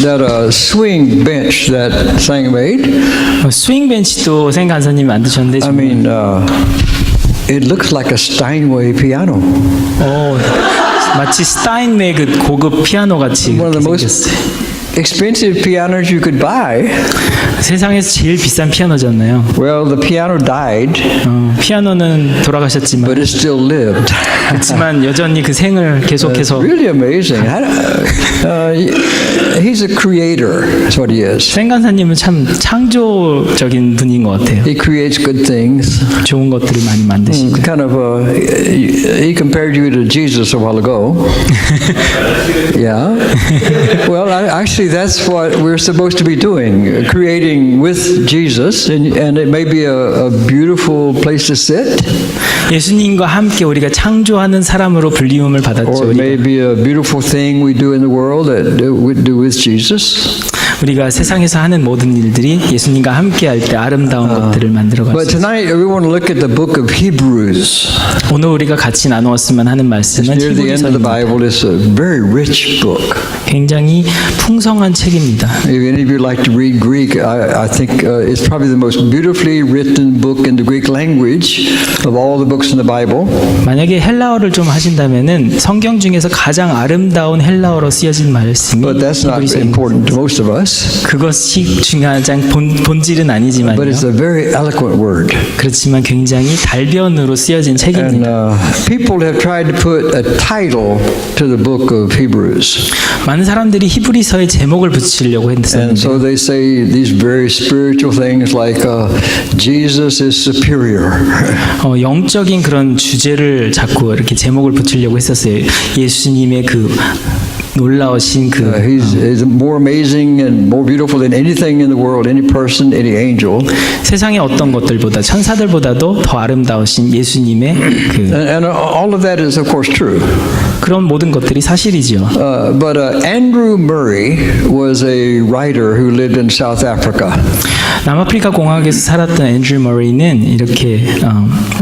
that a swing bench that Sang made? 스윙 벤치도 생 간사님이 만드셨는데 I mean, it looks like a Steinway piano. 마치 스타인웨이 그 고급 피아노 같이 One of the most 생겼어요. expensive pianos you could buy. 세상에서 제일 비싼 피아노잖아요. Well, the piano died, 피아노는 돌아가셨지만 but it still lived. 그렇지만 여전히 그 생을 계속해서 Really amazing. He's a creator. That's what he is. 생 간사님은 참 창조적인 분인 것 같아요. He creates good things. 좋은 것들을 많이 만드시고. Kind of, he compared you to Jesus a while ago. Yeah. Well, actually, that's what we're supposed to be doing, creating with Jesus, and it may be a beautiful place to sit, 예수님과 함께 우리가 창조하는 사람으로 불리움을 받았죠. or it may be a beautiful thing we do in the world that we do with Jesus. 우리가 세상에서 하는 모든 일들이 예수님과 함께 할 때 아름다운 것들을 만들어 But 갔어요. tonight we want to look at the book of Hebrews. 오늘 우리가 같이 나누었으면 하는 말씀은 Near the end of the 히브리서입니다. Bible, it's a very rich book. 굉장히 풍성한 책입니다. If any of you like to read Greek, I think it's probably the most beautifully written book in the Greek language of all the books in the Bible. 만약에 헬라어를 좀 하신다면은 성경 중에서 가장 아름다운 헬라어로 쓰여진 말씀이 But that's not important to most of us. 그것이 중요한 본질은 아니지만요. But it's a very eloquent word. 그렇지만 굉장히 달변으로 쓰여진 And 책입니다. people have tried to put a title to the book of Hebrews. 많은 사람들이 히브리서에 제목을 붙이려고 And 했었는데 so they say these very spiritual things like Jesus is superior. 영적인 그런 주제를 자꾸 이렇게 제목을 붙이려고 했었어요. 예수님의 그 놀라우신 그 He's more amazing and more beautiful than anything in the world, any person, any angel. 세상의 어떤 것들보다 천사들보다도 더 아름다우신 예수님의 그 And all of that is, of course, true. 그런 모든 것들이 사실이지요. But Andrew Murray was a writer who lived in South Africa. 남아프리카 공화국에서 살았던 앤드류 머레이는 이렇게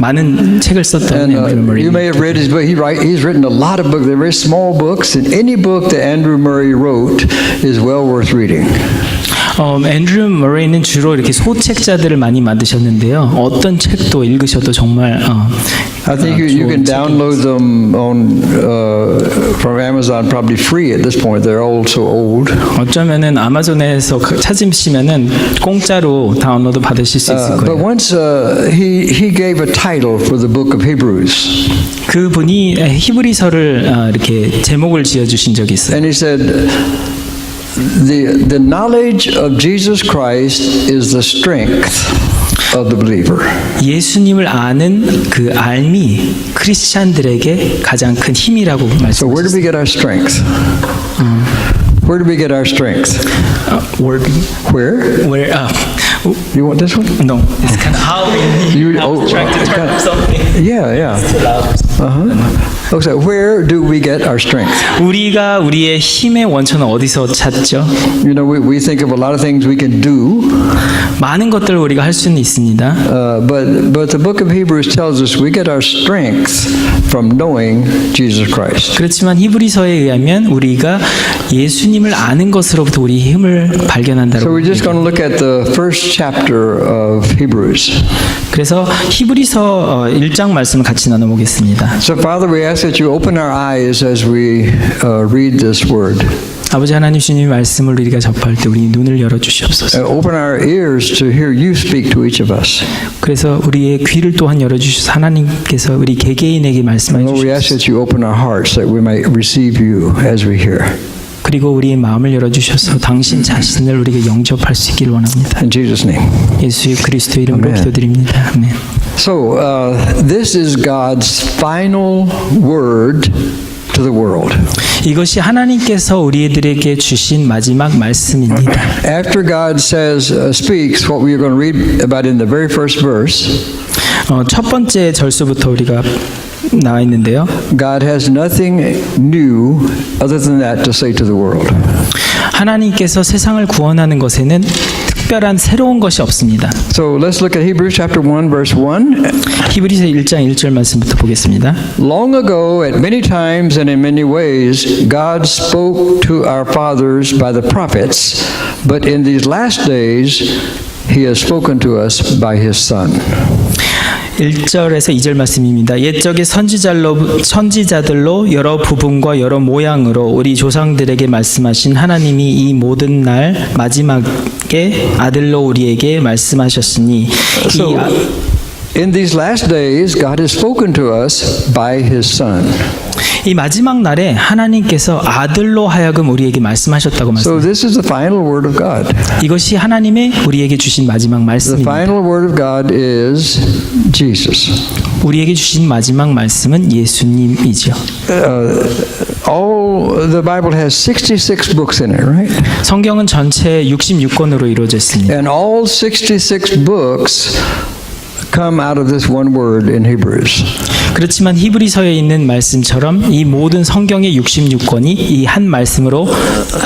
많은 책을 썼던 앤드류 You 머레이. may have read his book. He's written a lot of books. They're very small books, and any book that Andrew Murray wrote is well worth reading. 앤드류 머레이는 주로 이렇게 소책자들을 많이 만드셨는데요. 어떤 책도 읽으셔도 정말 I think you can download them on from Amazon probably free at this point. They're all so old. 어쩌면은 아마존에서 찾으시면은 공짜로 다운로드 받으실 수 있을 But 거예요. once he gave a title for the book of Hebrews, 그분이 히브리서를 이렇게 제목을 지어 주신 적이 있어요. and he said, the knowledge of Jesus Christ is the strength of the believer. 예수님을 아는 그 알미 크리스찬들에게 가장 큰 힘이라고 So where do we 말씀하셨어요. get our strength? Where do we get our strength? Where? Where? You want this one? No, it's kind of how You- I was trying to turn kinda- something. Yeah. Okay, so where do we get our strength? 우리가 우리의 힘의 원천은 어디서 찾죠? You know, we think of a lot of things we can do, 많은 것들을 우리가 할 수는 있습니다. but the book of Hebrews tells us we get our strength from knowing Jesus Christ. 그렇지만 히브리서에 의하면 우리가 예수님을 아는 것으로부터 우리 힘을 So 발견한다고. we're just going to look at the first chapter of Hebrews. 그래서 히브리서 1장 말씀을 같이 나눠보겠습니다. So, Father, we ask that you open our eyes as we read this word. 아버지 하나님 주님의 말씀을 우리가 접할 때 우리 눈을 열어주시옵소서. Open our ears to hear you speak to each of us. 그래서 우리의 귀를 또한 열어주셔서 하나님께서 우리 개개인에게 말씀해 Lord, we ask 주시옵소서. that you open our hearts that we might receive you as we hear. 그리고 우리의 마음을 열어주셔서 당신 자신을 우리에게 영접할 수 있기를 원합니다. In Jesus' name. 예수 그리스도 이름으로 아멘. 기도드립니다. 아멘. So, this is God's final word to the world. 이것이 하나님께서 우리들에게 주신 마지막 말씀입니다. After God says, speaks, what we are going to read about in the very first verse, 첫 번째 절수부터 우리가 나와 있는데요. God has nothing new other than that to say to the world. 하나님께서 세상을 구원하는 것에는 특별한 새로운 것이 없습니다. So let's look at Hebrews chapter 1 verse 1. 히브리서 1장 1절 말씀부터 보겠습니다. Long ago, at many times and in many ways, God spoke to our fathers by the prophets, but in these last days, He has spoken to us by His Son. 1절에서 2절 말씀입니다. 옛적의 선지자들로 여러 부분과 여러 모양으로 우리 조상들에게 말씀하신 하나님이 이 모든 날 마지막에 아들로 우리에게 말씀하셨으니 So, in these last days, God has spoken to us by His Son. 이 마지막 날에 하나님께서 아들로 하여금 우리에게 말씀하셨다고 So 말씀합니다. this is the final word of God. 이것이 하나님의 우리에게 주신 마지막 The 말씀입니다. final word of God is Jesus. 우리에게 주신 마지막 말씀은 예수님이죠. All the Bible has 66 books in it, right? 성경은 전체 66권으로 이루어져 있습니다. And all 66 books come out of this one word in Hebrews. 그렇지만 히브리서에 있는 말씀처럼 이 모든 성경의 66권이 이 한 말씀으로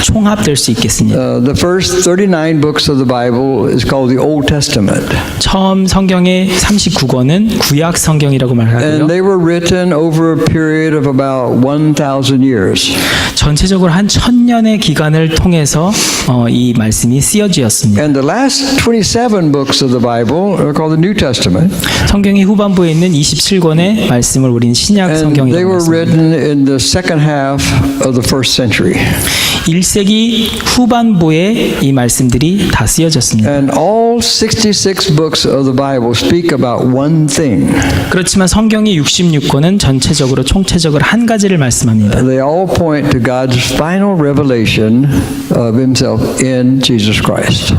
총합될 수 있겠습니다. The first 39 books of the Bible is called the Old Testament. 처음 성경의 39권은 구약 성경이라고 말하고요. And they were written over a period of about 1,000 years. 전체적으로 한 1000년의 기간을 통해서 이 말씀이 쓰여지었습니다. And the last 27 books of the Bible are called the New Testament. 성경의 후반부에 있는 27권의 말씀을 우리는 신약 And they 성경이라고 were 말합니다. written in the second half of the first century. 1세기 후반부에 이 말씀들이 다 쓰여졌습니다. And all 66 books of the Bible speak about one thing. 그렇지만 성경의 66권은 전체적으로 총체적으로 한 가지를 말씀합니다. They all point to God's final revelation of Himself in Jesus Christ.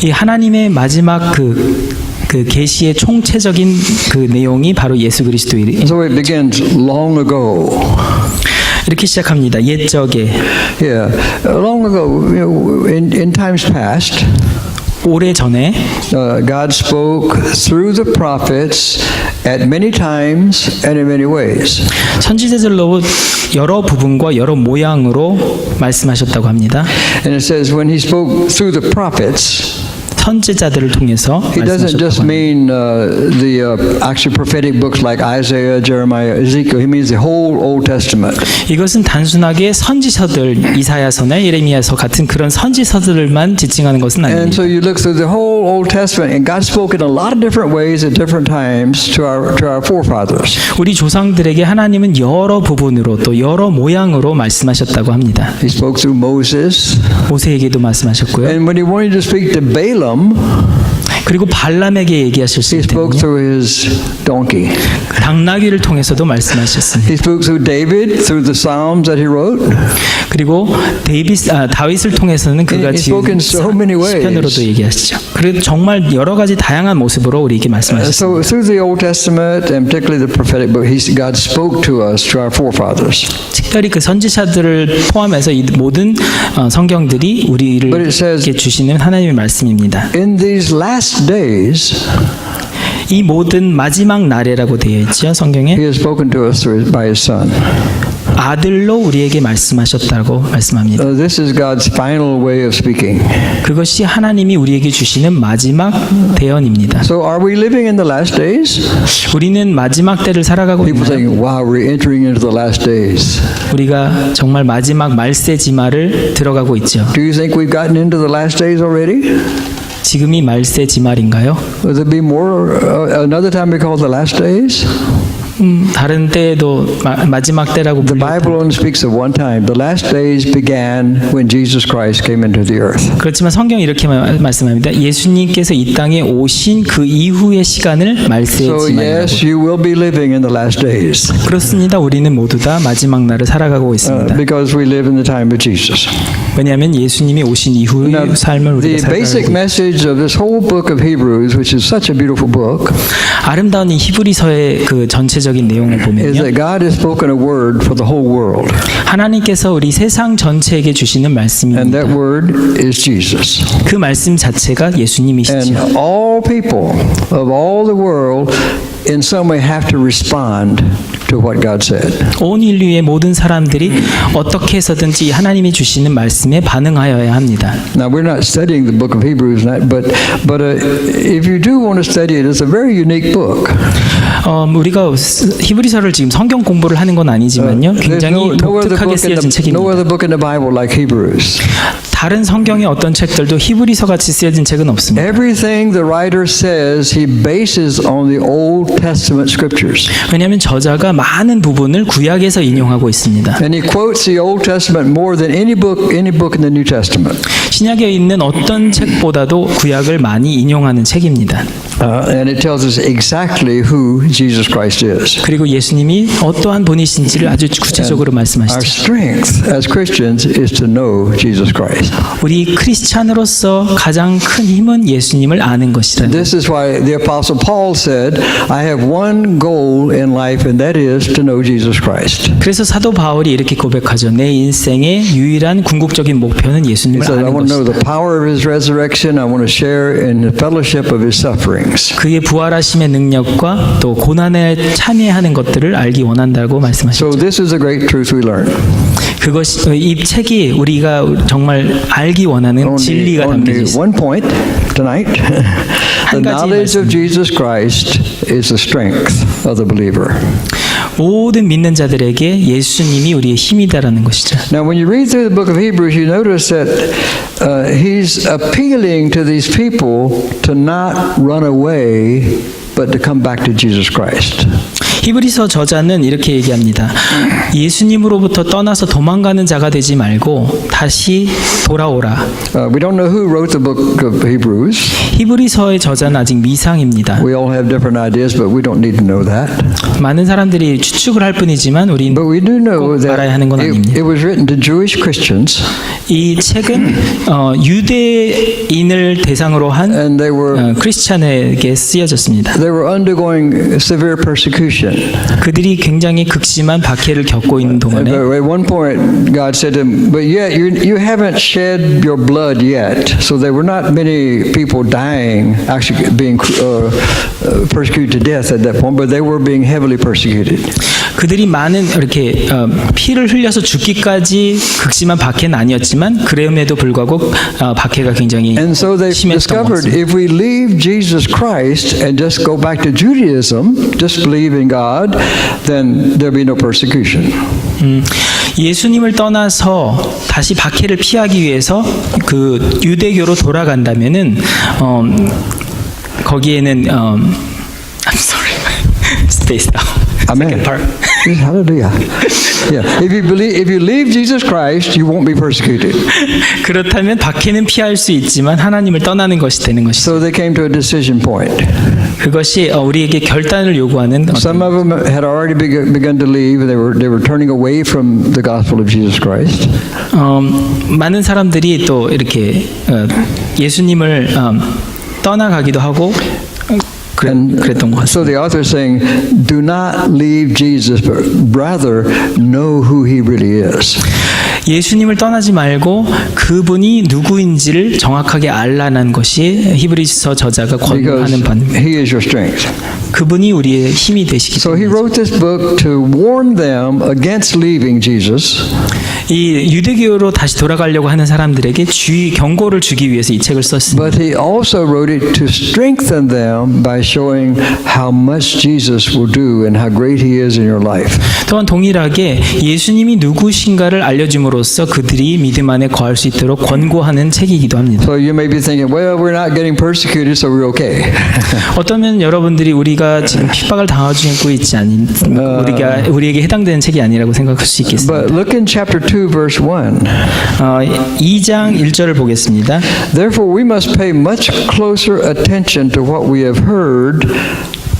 이 하나님의 마지막 그 계시의 총체적인 그 내용이 바로 예수 그리스도이에요. So it begins long ago. 이렇게 시작합니다. 옛적에 Yeah, long ago, in times past, 오래 전에 God spoke through the prophets at many times and in many ways. 선지자들로 여러 부분과 여러 모양으로 말씀하셨다고 합니다. And it says when He spoke through the prophets, 선지자들을 통해서 He doesn't just 말씀하셨다고 합니다. mean the actually prophetic books like Isaiah, Jeremiah, Ezekiel. He means the whole Old Testament. 이것은 단순하게 선지서들 이사야서나 예레미야서 같은 그런 선지서들만 지칭하는 것은 And 아닙니다. so you look through the whole Old Testament, and God spoke in a lot of different ways at different times to our forefathers. 우리 조상들에게 하나님은 여러 부분으로 또 여러 모양으로 말씀하셨다고 합니다. He spoke through Moses, 모세에게도 말씀하셨고요. and when He wanted to speak to Balaam, 그리고 발람에게 얘기하실 He 수 spoke 있거든요. through his donkey. 당나귀를 통해서도 말씀하셨습니다. He spoke through David, through the Psalms that he wrote. 그리고 다윗을 통해서는 그가 He 지은 spoke in so many ways. 시편으로도 얘기하시죠. 그리고 정말 여러 가지 다양한 모습으로 우리에게 말씀하셨습니다. So through the Old Testament and particularly the prophetic book, God spoke to us, to our forefathers. 특별히 그 선지자들을 포함해서 이 모든 성경들이 But it 우리에게 says- 주시는 하나님의 말씀입니다. In these last days, 이 모든 마지막 날에라고 되어 있죠. 성경에 He has spoken to us by His Son. 아들로 우리에게 말씀하셨다고 말씀합니다. This is God's final way of speaking. 그것이 하나님이 우리에게 주시는 마지막 대언입니다. So are we living in the last days? 우리는 마지막 때를 살아가고 People 있나요? think, wow, we're entering into the last days. 우리가 정말 마지막 말세지말을 들어가고 있죠. Do you think we've gotten into the last days already? 지금이 말세지말인가요? Will there be more, another time we call the last days? 다른 때에도 마지막 때라고 The 불리고 Bible only speaks of one time. The last days began when Jesus Christ came into the earth. 그렇지만 성경이 이렇게 말씀합니다. 예수님께서 이 땅에 오신 그 이후의 시간을 So 말세지말이라고. yes, you will be living in the last days 그렇습니다. 우리는 모두 다 마지막 날을 살아가고 있습니다. because we live in the time of Jesus. 왜냐하면 예수님이 오신 이후의 Now, 삶을 우리가 the basic 살아가고 message of this whole book of Hebrews, which is such a beautiful book, 아름다운 이 히브리서의 그 전체적인 내용을 is 보면요. that God has spoken a word for the whole world, 하나님께서 우리 세상 전체에게 주시는 and 말씀입니다. that word is Jesus. 그 말씀 자체가 예수님이시죠. And all people of all the world in some way have to respond to to what God said. 온 인류의 모든 사람들이 어떻게 해서든지 하나님이 주시는 말씀에 반응하여야 합니다. Now we're not studying the book of Hebrews, but if you do want to study it, it's a very unique book. 우리가 히브리서를 지금 성경 공부를 하는 건 아니지만요. There's 굉장히 독특하게 쓰여진 no 책입니다. other book in the Bible like Hebrews. 다른 성경의 어떤 책들도 히브리서 같이 쓰여진 책은 없습니다. Everything the writer says, he bases on the Old Testament scriptures. 왜냐하면 저자가 많은 부분을 구약에서 인용하고 있습니다. And he quotes the Old Testament more than any book in the New Testament. 신약에 있는 어떤 책보다도 구약을 많이 인용하는 책입니다. And it tells us exactly who Jesus Christ is. 그리고 예수님이 어떠한 분이신지를 아주 구체적으로 Our 말씀하시죠. strength as Christians is to know Jesus Christ. 우리 크리스찬으로서 가장 큰 힘은 예수님을 아는 것이라는 This is why the Apostle Paul said, I have one goal in life, and that is to know Jesus Christ. 그래서 사도 바울이 이렇게 고백하죠. 내 인생의 유일한 궁극적인 목표는 He 예수님을 said, I 아는 want to know 것이다. the power of his resurrection. I want to share in the fellowship of his sufferings. 그의 부활하심의 능력과 또 고난에 참여하는 것들을 알기 원한다고 말씀하셨죠. So this is a great truth we learn. 그것이 이 책이 우리가 정말 알기 원하는 진리가 담겨져 Only 있습니다. one point tonight. The 한 가지 knowledge of 말씀. Jesus Christ is the strength of the believer. 모든 믿는 자들에게 예수님이 우리의 힘이다라는 것이죠. Now, when you read through the book of Hebrews, you notice that he's appealing to these people to not run away, but to come back to Jesus Christ. 히브리서 저자는 이렇게 얘기합니다. 예수님으로부터 떠나서 도망가는 자가 되지 말고 다시 돌아오라. We don't know who wrote the book of Hebrews. 히브리서의 저자는 아직 미상입니다. We all have different ideas, but we don't need to know that. 많은 사람들이 추측을 할 뿐이지만 우리는 But we do know that 알아야 하는 건 아닙니다. it was written to Jewish Christians, 이 책은 유대인을 대상으로 한 and they 크리스찬에게 쓰여졌습니다. were undergoing severe persecution. 그들이 굉장히 극심한 박해를 겪고 있는 동안에 At one point, God said to him, "But yet you haven't shed your blood yet." So there were not many people dying, actually being persecuted to death at that point, but they were being heavily persecuted. 그들이 많은 이렇게 피를 흘려서 죽기까지 극심한 박해는 아니었지만 그럼에도 불구하고 박해가 굉장히 And so they 심했던 것 discovered 같습니다. if we leave Jesus Christ and just go back to Judaism, just believe in God, then there'll be no persecution. 예수님을 떠나서 다시 박해를 피하기 위해서 그 유대교로 돌아간다면은 거기에는 I'm sorry, space down. Amen. Second part. Yes, hallelujah. Yeah. If you leave Jesus Christ, you won't be persecuted. 그렇다면 박해는 피할 수 있지만 하나님을 떠나는 것이 되는 것이죠. So they came to a decision point. 그것이 우리에게 결단을 요구하는 Some of them had already begun to leave. They were turning away from the gospel of Jesus Christ. 많은 사람들이 또 이렇게 예수님을 떠나가기도 하고 그랬던 것 같습니다. So the author is saying, do not leave Jesus, but rather know who he really is. 예수님을 떠나지 말고 그분이 누구인지를 정확하게 알라는 것이 히브리서 저자가 Because 권하는 바입니다. he is your strength. 그분이 우리의 힘이 되시기 So he 때문에 wrote this book to warn them against leaving Jesus. 이 유대교로 다시 돌아가려고 하는 사람들에게 경고를 주기 위해서 이 책을 썼습니다. But he also wrote it to strengthen them by showing how much Jesus will do and how great he is in your life. 또한 동일하게 예수님이 누구신가를 알려줌으로써 그들이 믿음 안에 거할 수 있도록 권고하는 책이기도 합니다. So you may be thinking, well, we're not getting persecuted, so we're okay. 어쩌면 여러분들이 우리가 지금 핍박을 당하고 있지 않은 우리에게 해당되는 책이 아니라고 생각할 수 있겠습니다. But look in chapter 2, verse 1. 2장 1절을 보겠습니다. Therefore, we must pay much closer attention to what we have heard,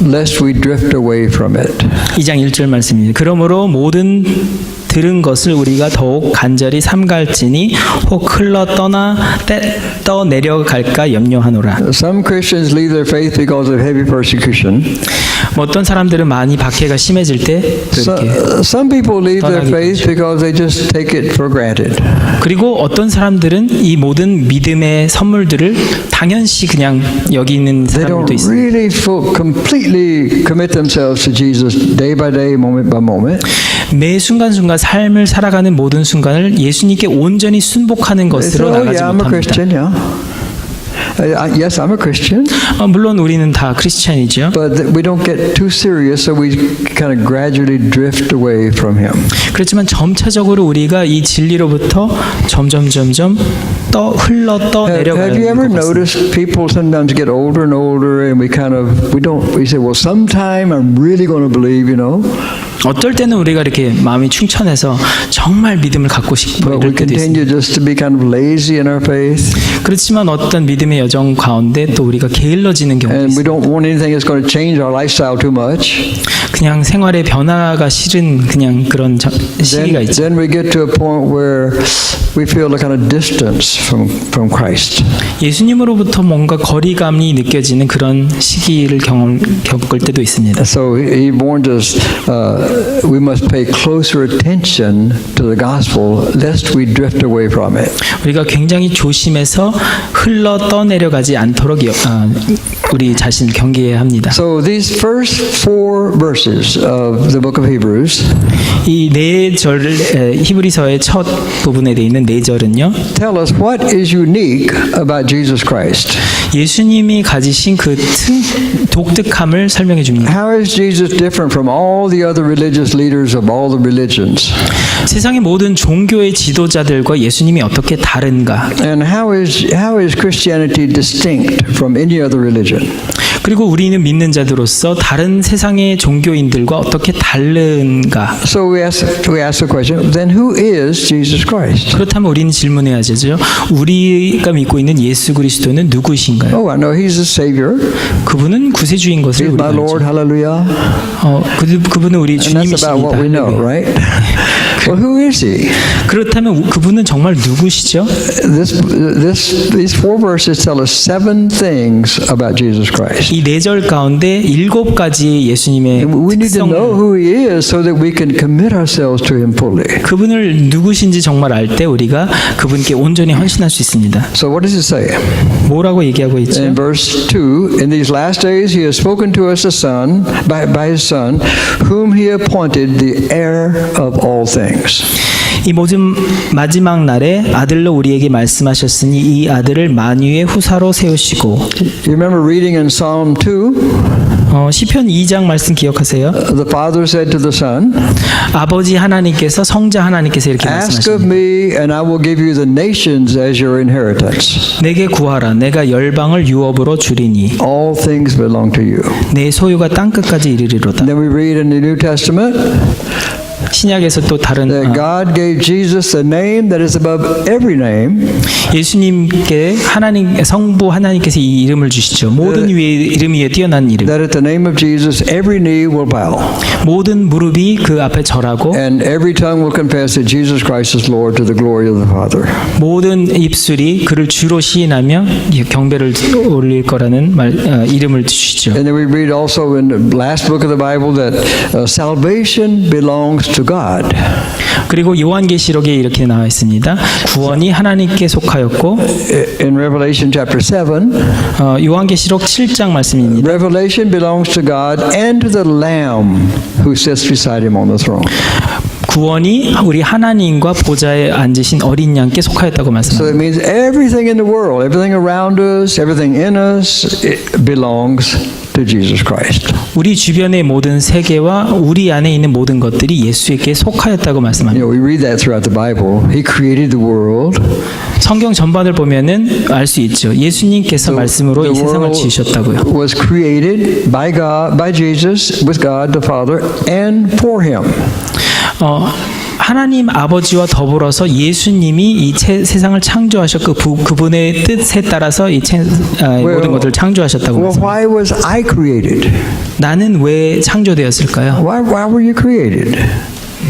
lest we drift away from it. 2장 1절 말씀입니다. 그러므로 모든 들은 것을 우리가 더욱 간절히 삼갈지니 혹 흘러 떠내려갈까 염려하노라. Some Christians leave their faith because of heavy persecution. 뭐 어떤 사람들은 많이 박해가 심해질 때 그렇게 Some people leave their 떠나게 faith because they just take it for granted. 그리고 어떤 사람들은 이 모든 믿음의 선물들을 당연시 그냥 여기는 They 사람들도 don't 있습니다. really completely commit themselves to Jesus day by day, moment by moment. 매 순간순간 삶을 살아가는 모든 순간을 예수님께 온전히 순복하는 They say, 것으로 oh, 나가지 yeah, I'm a 못합니다. Christian, yeah. Yes, I'm a Christian, 물론 우리는 다 크리스찬이죠. but we don't get too serious, so we kind of gradually drift away from Him. 그렇지만 점차적으로 우리가 이 진리로부터 점점 흘러 Have you 내려가는 ever 것 같습니다. noticed people sometimes get older and older, and we say, well, sometime I'm really going to believe, you know. 어떨 때는 우리가 이렇게 마음이 충천해서 정말 믿음을 갖고 싶고 But we 이럴 때도 있습니다. continue just to be kind of lazy in our faith, 그렇지만 어떤 믿음의 여정 가운데 또 우리가 게을러지는 경우도 and we 있습니다. don't want anything that's going to change our lifestyle too much. 그냥 생활의 변화가 싫은 그냥 그런 시기가 있죠. Then we get to a point where we feel a kind of distance from Christ. 예수님으로부터 뭔가 거리감이 느껴지는 그런 시기를 겪을 때도 있습니다. So he warned us we must pay closer attention to the gospel lest we drift away from it. 우리가 굉장히 조심해서 흘러 떠내려가지 않도록 우리 자신을 경계해야 합니다. So these first 4 verses of the book of Hebrews 이 네 절 히브리서의 첫 부분에 되어 있는 네 절은요. tell us what is unique about Jesus Christ. 예수님이 가지신 그 독특함을 설명해 줍니다. How is Jesus different from all the other religious leaders of all the religions? 세상의 모든 종교의 지도자들과 예수님이 어떻게 다른가? And how is Christianity distinct from any other religion? 그리고 우리는 믿는 자들로서 다른 세상의 종교인들과 어떻게 다른가? So we ask the question, then who is Jesus Christ? 그렇다면 우리는 질문해야죠. 우리가 믿고 있는 예수 그리스도는 누구이신가요? Oh, I know He's the Savior. 그분은 구세주인 것을 He's 우리가 my Lord. 알죠. Hallelujah. 그분은 우리 And that's about what we know, 주님이십니다. right? Well, who is He? 그렇다면 그분은 정말 누구시죠? These 4 verses tell us 7 things about Jesus Christ. 이 네 절 가운데 7가지 예수님의 And we need to know 특성, who He is so that we can commit ourselves to Him fully. 그분을 누구신지 정말 알 때 우리가 그분께 온전히 헌신할 수 있습니다. So what does it say? 뭐라고 얘기하고 있죠? In verse 2, in these last days He has spoken to us by His Son, whom He appointed the heir of all things. 이 모든 마지막 날에 아들로 우리에게 말씀하셨으니 이 아들을 만유의 후사로 세우시고. You remember reading in Psalm 2, 시편 2장 말씀 기억하세요? the Father said to the Son, 아버지 하나님께서 성자 하나님께서 이렇게 Ask of 말씀하십니다. me, and I will give you the nations as your inheritance. 내게 구하라. 내가 열방을 유업으로 주리니 All things belong to you. 내 소유가 땅 끝까지 이르리로다. Then we read in the New Testament 신약에서 또 다른 that God gave Jesus a name that is above every name, 예수님께 성부 하나님께서 이 이름을 주시죠. 모든 이름 위에 뛰어난 이름. that at the name of Jesus every knee will bow, 모든 무릎이 그 앞에 절하고 and every tongue will confess that Jesus Christ is Lord to the glory of the Father. 모든 입술이 그를 주로 시인하며 경배를 올릴 거라는 이름을 주시죠. And then we read also in the last book of the Bible that salvation belongs to God. 그리고 요한계시록에 이렇게 나와 있습니다. 구원이 하나님께 속하였고 In Revelation chapter 7, 요한계시록 7장 말씀입니다. revelation belongs to God and to the Lamb who sits beside Him on the throne. 구원이 우리 하나님과 보좌에 앉으신 어린 양께 속하였다고 So 말씀합니다. it means everything in the world, everything around us, everything in us, it belongs to Jesus Christ. 우리 주변의 모든 세계와 우리 안에 있는 모든 것들이 예수에게 속하였다고 말씀합니다. You know, we read that throughout the Bible. He created the world. 성경 전반을 보면은 알 수 있죠. 예수님께서 말씀으로 이 세상을 지으셨다고요. was created by God, by Jesus, with God the Father, and for Him. 하나님 아버지와 더불어서 예수님이 이 세상을 창조하셨고 그분의 뜻에 따라서 이 모든 것들을 창조하셨다고 Well, 말씀합니다. why was I created? 나는 왜 창조되었을까요? Why were you created?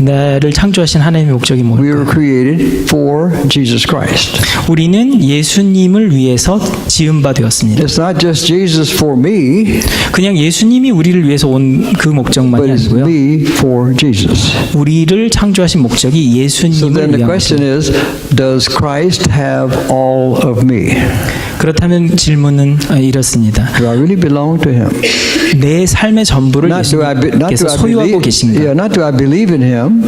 나를 창조하신 하나님의 목적이 We 뭘까? were created for Jesus Christ. 우리는 예수님을 위해서 지은 바 되었습니다. It's not just Jesus for me, 그냥 예수님이 우리를 위해서 온 그 but 목적만이 it's 아니고요. me for Jesus. 우리를 창조하신 목적이 So 예수님을 then the 위한 question 것입니다. is, does Christ have all of me? 그렇다면 질문은 이렇습니다. Do I really belong to Him? 내 삶의 전부를 Not do 예수님께서 I 소유하고 believe, 계신가? not do I believe in Him,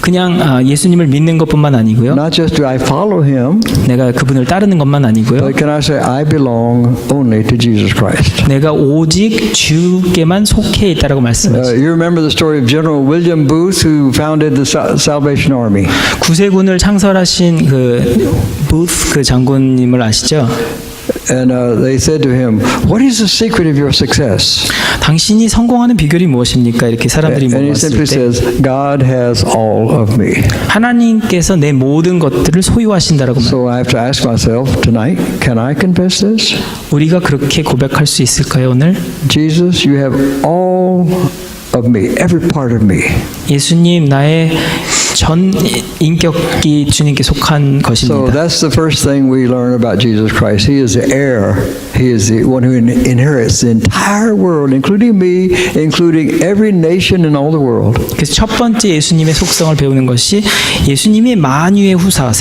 그냥 예수님을 믿는 것뿐만 아니고요. not just do I follow Him, 내가 그분을 따르는 것만 아니고요. but can I say I belong only to Jesus Christ? 내가 오직 주께만 속해 있다라고 말씀하시죠. You remember the story of General William Booth, who founded the Salvation Army. 구세군을 창설하신 그 부스 그 장군님을 아시죠? And they said to him, "What is the secret of your success?" 당신이 성공하는 비결이 무엇입니까? 이렇게 사람들이 And he 물었을 simply 때 says, "God has all of me." 하나님께서 내 모든 것들을 소유하신다라고 말. So I have to ask myself tonight, can I confess this? 우리가 그렇게 고백할 수 있을까요, 오늘? Jesus, you have all of me, every part of me. 예수님, 나의 전 인격이 주님께 속한 So 것입니다. that's the first thing we learn about Jesus Christ. He is the heir. He is the one who inherits the entire world, including me, including every nation in all the world. 그래서 첫 번째 예수님의 속성을 배우는 것이 예수님이 만유의 후사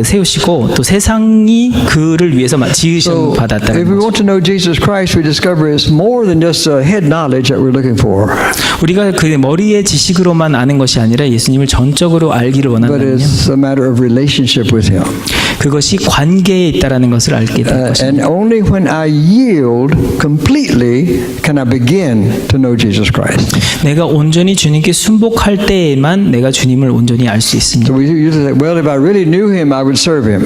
세우시고 또 세상이 그를 위해서 지으신 So if 받았다는 we 거죠. want to know Jesus Christ, we discover it's more than just head knowledge that we're looking for, 우리가 그 머리의 지식으로만 아는 것이 아니라 예수님을 전적으로 알기를 but 원한다면요. it's a matter of relationship with Him. 그것이 관계에 있다라는 것을 알게 될 것입니다. And only when I yield completely can I begin to know Jesus Christ. 내가 온전히 주님께 순복할 때에만 내가 주님을 온전히 알 수 있습니다. So we usually say, well, if I really knew Him, I would serve Him.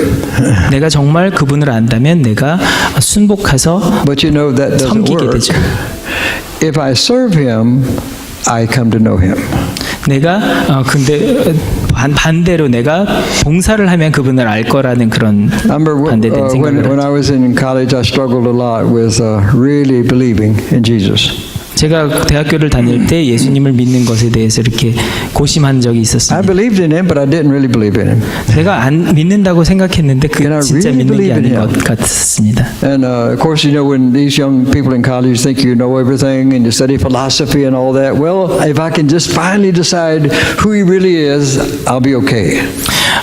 내가 정말 그분을 안다면 내가 순복해서 But you know that doesn't 섬기게 work. 되죠. If I serve Him, I come to know Him. 내가 근데 반대로 내가 봉사를 하면 그분을 알 거라는 그런 I remember 반대된 생각을 when I 하죠. was in college, I struggled a lot with really believing in Jesus. 제가 대학교를 다닐 때 예수님을 믿는 것에 대해서 이렇게 고심한 적이 I 있었습니다. believed in Him, but I didn't really believe in Him. 제가 안 믿는다고 생각했는데 그 Can I 진짜 really 믿는 게 believe in 아닌 him? 것 같습니다. And of course, you know, when these young people in college think you know everything and you study philosophy and all that, well, if I can just finally decide who He really is, I'll be okay.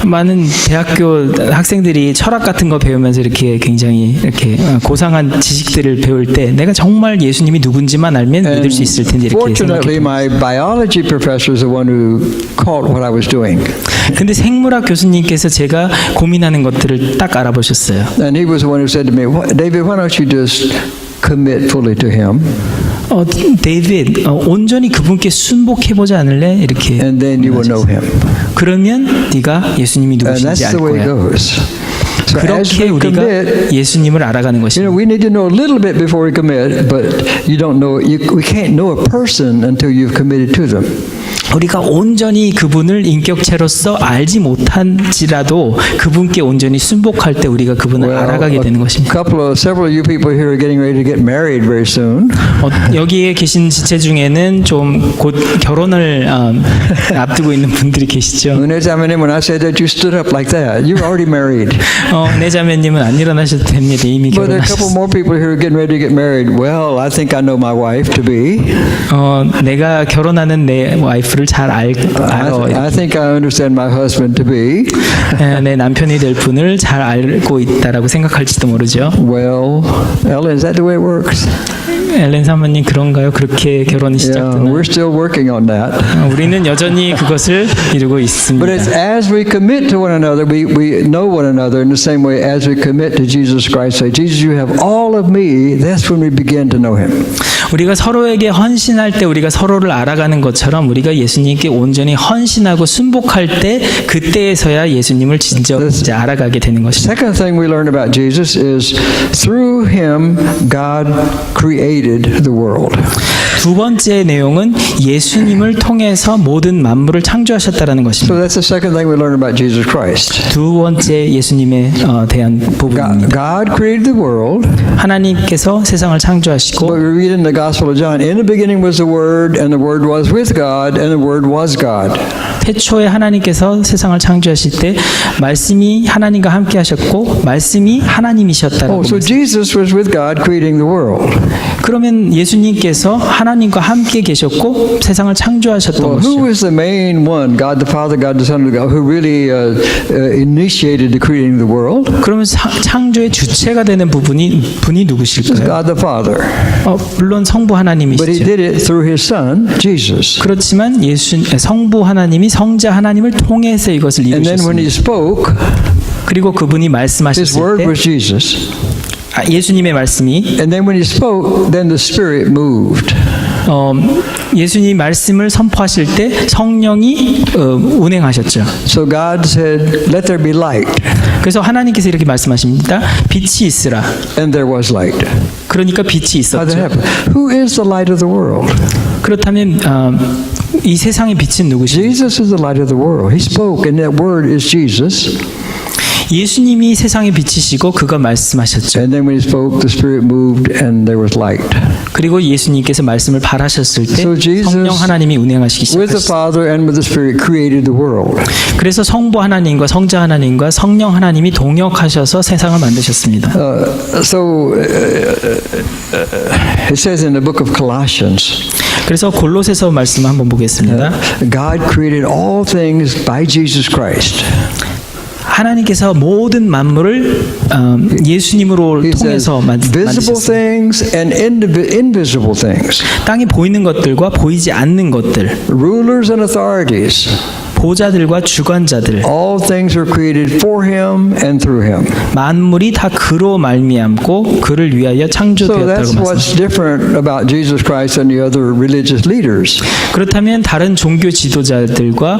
많은 대학교 학생들이 철학 같은 거 배우면서 이렇게 굉장히 이렇게 고상한 지식들을 배울 때 내가 정말 예수님이 누군지만 알면 믿을 수 있을 텐데 이렇게 Fortunately, 생각했던. my biology professor is the one who caught what I was doing. 근데 생물학 교수님께서 제가 고민하는 것들을 딱 알아보셨어요. And he was the one who said to me, David, why don't you just commit fully to Him? 데이빗, 온전히 그분께 순복해보지 않을래? 이렇게. And then you will know Him. 그러면 네가 예수님이 And 누구신지 that's 알 the way it 거야. goes. So as 그렇게 we 우리가 commit, 예수님을 알아가는 you know, 것입니다. we need to know a little bit before we commit, but you don't know. We can't know a person until you've committed to them. 우리가 온전히 그분을 인격체로서 알지 못한지라도 그분께 온전히 순복할 때 우리가 그분을 알아가게 되는 것입니다. Several of you people here are getting ready to get married very soon. 여기에 계신 지체 중에는 좀 곧 결혼을 앞두고 있는 분들이 계시죠. When I said that, you stood up like that. You're already married. 내 자매님은 안 일어나셔도 됩니다. 이미 But there are a couple 결혼하셨어요. more people here getting ready to get married. Well, I think I know my wife to be. 내가 결혼하는 내 와이프를 잘 알아. I think I understand my husband to be. 내 남편이 될 분을 잘 알고 있다라고 생각할지도 모르죠. Well, Ellen, is that the way it works? 엘렌 사모님 그런가요? 그렇게 결혼이 Yeah, 시작되나요? we're still working on that. 우리는 여전히 그것을 이루고 있습니다. But it's as we commit to one another, we know one another in the same way as we commit to Jesus Christ. Say, Jesus, you have all of me. That's when we begin to know Him. 우리가 서로에게 헌신할 때 우리가 서로를 알아가는 것처럼 우리가 예수님께 온전히 헌신하고 순복할 때 그때에서야 예수님을 진짜 이제 알아가게 되는 것입니다. Second thing we learn about Jesus is through Him, God created the world. 두 번째 내용은 예수님을 통해서 모든 만물을 창조하셨다라는 So 것입니다. that's the second thing we learn about Jesus Christ. 두 번째 예수님에 대한 부분입니다. God created the world. 하나님께서 세상을 But 창조하시고 we read in the Gospel of John, in the beginning was the Word, and the Word was with God, and the Word was God. 태초에 하나님께서 세상을 창조하실 때 말씀이 하나님과 함께 하셨고 말씀이 하나님이셨다라고 Oh, so Jesus was with God creating the world. 그러면 예수님께서 하나님과 함께 계셨고 세상을 창조하셨던 Well, who 것이죠. is the main one, God the Father, God the Son, God, who really initiated the creating the world? 그러면 창조의 주체가 되는 분이 It's 누구실까요? God the Father. 물론 성부 But he 하나님이시죠. did it through his Son, Jesus. 그렇지만 성부 하나님이 성자 하나님을 통해서 이것을 And then when he 이루셨습니다. spoke, 그리고 그분이 his 말씀하셨을 word 때 was Jesus. 예수님의 말씀이 And then when he spoke, then the Spirit moved. 예수님 말씀을 선포하실 때 성령이 운행하셨죠. So God said, let there be light. 그래서 하나님께서 이렇게 말씀하십니다. 빛이 있으라. And there was light. 그러니까 빛이 How did that 있었죠. happen? Who is the light of the world? 그렇다면 이 세상의 빛은 누구시죠? Jesus is the light of the world. He spoke, and that word is Jesus. 예수님이 세상의 빛이시고 그가 말씀하셨죠. And then when he spoke, the Spirit moved, and there was light. 그리고 예수님께서 말씀을 발하셨을 때 So Jesus, 성령 하나님이 운행하시기 with the 시작하셨어요. Father and with the Spirit, created the world. 그래서 성부 하나님과 성자 하나님과 성령 하나님이 동역하셔서 세상을 만드셨습니다. It says in the book of Colossians, 그래서 골로새서 말씀 한번 보겠습니다. God created all things by Jesus Christ. 하나님께서 모든 만물을 예수님으로 He says 통해서 visible 만드셨어요. things and invisible things, 땅에 보이는 것들과 보이지 않는 것들, rulers and authorities. 보좌들과 주관자들, All things were created for him and through him. 만물이 다 그로 말미암고 그를 위하여 So 창조되었다고 that's 말씀하십니다. what's different about Jesus Christ and the other religious leaders. 그렇다면 다른 종교 지도자들과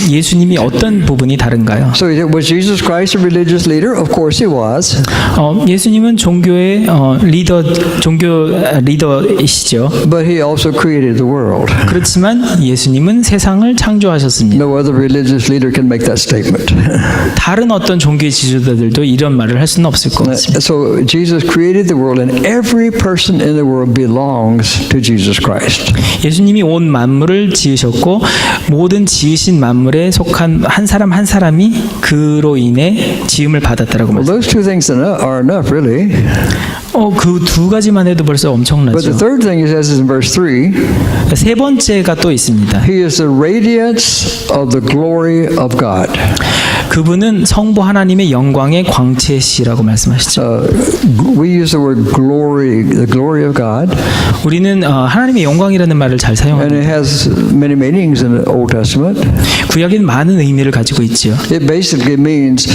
예수님이 어떤 부분이 다른가요? So was Jesus Christ a religious leader? Of course he was. 예수님은 종교의 종교 리더이시죠. But he also created the world. 그렇지만 예수님은 세상을 창조하셨습니다. No other religious leader can make that statement. 다른 어떤 종교의 지도자들도 이런 말을 할 수는 없을 것 같습니다. So Jesus created the world, and every person in the world belongs to Jesus Christ. 예수님이 온 만물을 지으셨고 모든 지으신 만물에 속한 한 사람 한 사람이 그로 인해 지음을 받았다라고 Well, 말씀합니다. those two things are enough, really. 그 두 가지만 해도 벌써 But the 엄청나죠. third thing he says is in verse 3, 세 번째가 또 있습니다. he is the radiance of the glory of God. 그분은 성부 하나님의 영광의 광채시라고 말씀하시죠. We use the word glory, the glory of God, 우리는 하나님의 영광이라는 말을 잘 and 사용합니다. it has many meanings in the Old Testament. 구약에는 많은 의미를 가지고 있지요. It basically means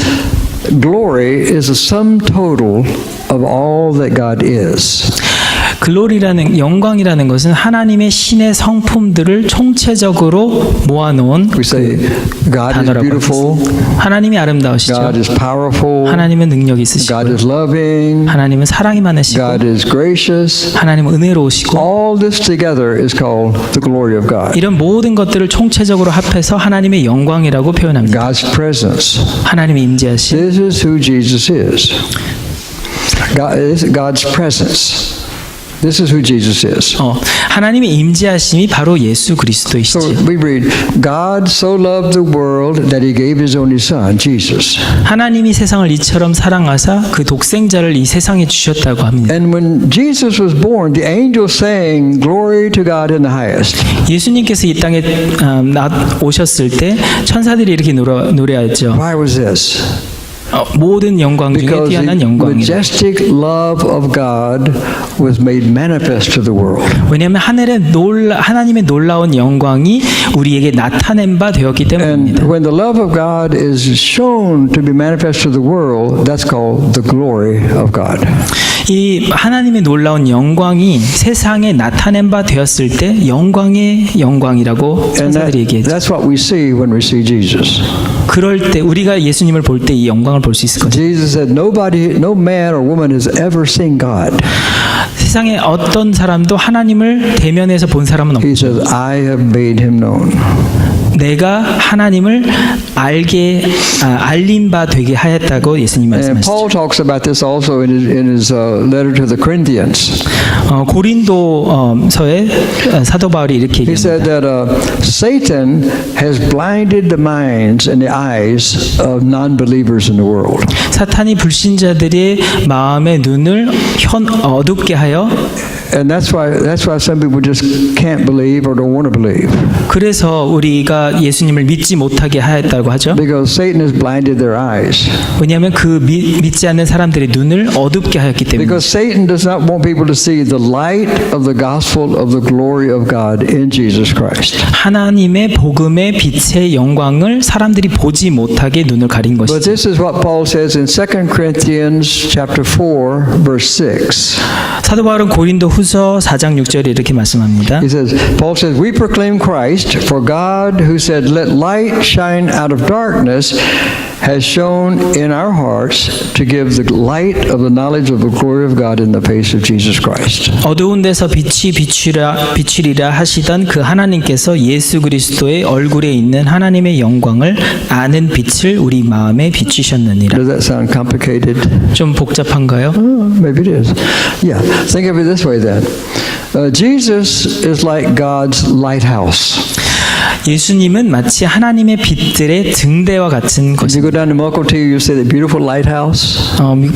glory is a sum total of all that God is. 글로리라는 영광이라는 것은 하나님의 신의 성품들을 총체적으로 모아놓은 We say God is 단어라고 beautiful, 합니다. 하나님이 아름다우시죠. God is powerful, 하나님은 능력이 God 있으시고 is loving, 하나님은 사랑이 많으시고 God is gracious. 하나님은 은혜로우시고 All this together is called the glory of God. 이런 모든 것들을 총체적으로 합해서 하나님의 영광이라고 표현합니다. God's presence. 하나님의 임재하심. This is who Jesus is. God's presence. This is who Jesus is. 하나님의 임재하심이 바로 예수 그리스도이시죠. So we read, God so loved the world that he gave his only son, Jesus. 하나님이 세상을 이처럼 사랑하사 그 독생자를 이 세상에 주셨다고 합니다. And when Jesus was born, the angels sang, Glory to God in the highest. 예수님께서 이 땅에 오셨을 때 천사들이 이렇게 노래하죠. Why was this? 모든 영광 중에 Because 뛰어난 the 영광이다. majestic love of God was made manifest to the world. 왜냐하면 하나님의 놀라운 영광이 우리에게 나타낸 바 되었기 And 때문입니다. when the love of God is shown to be manifest to the world, that's called the glory of God. 이 하나님의 놀라운 영광이 세상에 나타낸 바 되었을 때 영광의 영광이라고 And 천사들이 얘기했죠. that's what we see when we see Jesus. 그럴 때 우리가 예수님을 볼 때 이 영광을 볼 수 있을 거죠. Jesus said, no man or woman has ever seen God. 세상에 어떤 사람도 하나님을 대면해서 본 사람은 He 없죠. says, I have made him known. 내가 하나님을 알린 바 되게 하였다고 예수님 And 말씀하시죠. Paul talks about this also in his letter to the Corinthians. 고린도서에 사도 바울이 이렇게 He said 얘기합니다. that Satan has blinded the minds and the eyes of non-believers in the world. 사탄이 불신자들의 마음의 눈을 어둡게 하여 And that's why some people just can't believe or don't want to believe. 그래서 우리가 예수님을 믿지 못하게 하였다고 하죠. Because Satan has blinded their eyes. 왜냐하면 그 믿지 않는 사람들의 눈을 어둡게 하였기 때문에. Because Satan does not want people to see the light of the gospel of the glory of God in Jesus Christ. 하나님의 복음의 빛의 영광을 사람들이 보지 못하게 눈을 가린 But 것이죠. this is what Paul says in 2 Corinthians chapter 4 verse 6. 사도 바울은 고린도 후서 4장 6절에 이렇게 말씀합니다. He says, Paul says, we proclaim Christ, for God who said, let light shine out of darkness, has shown in our hearts to give the light of the knowledge of the glory of God in the face of Jesus Christ. 어두운 데서 빛이 비추리라 하시던 그 하나님께서 예수 그리스도의 얼굴에 있는 하나님의 영광을 아는 빛을 우리 마음에 비추셨느니라. Does that sound complicated? 좀 복잡한가요? Maybe it is. Yeah, think of it this way then. Jesus is like God's lighthouse. 예수님은 마치 하나님의 빛들의 등대와 같은 If you 것입니다. go down to Mukilteo, you see the beautiful lighthouse.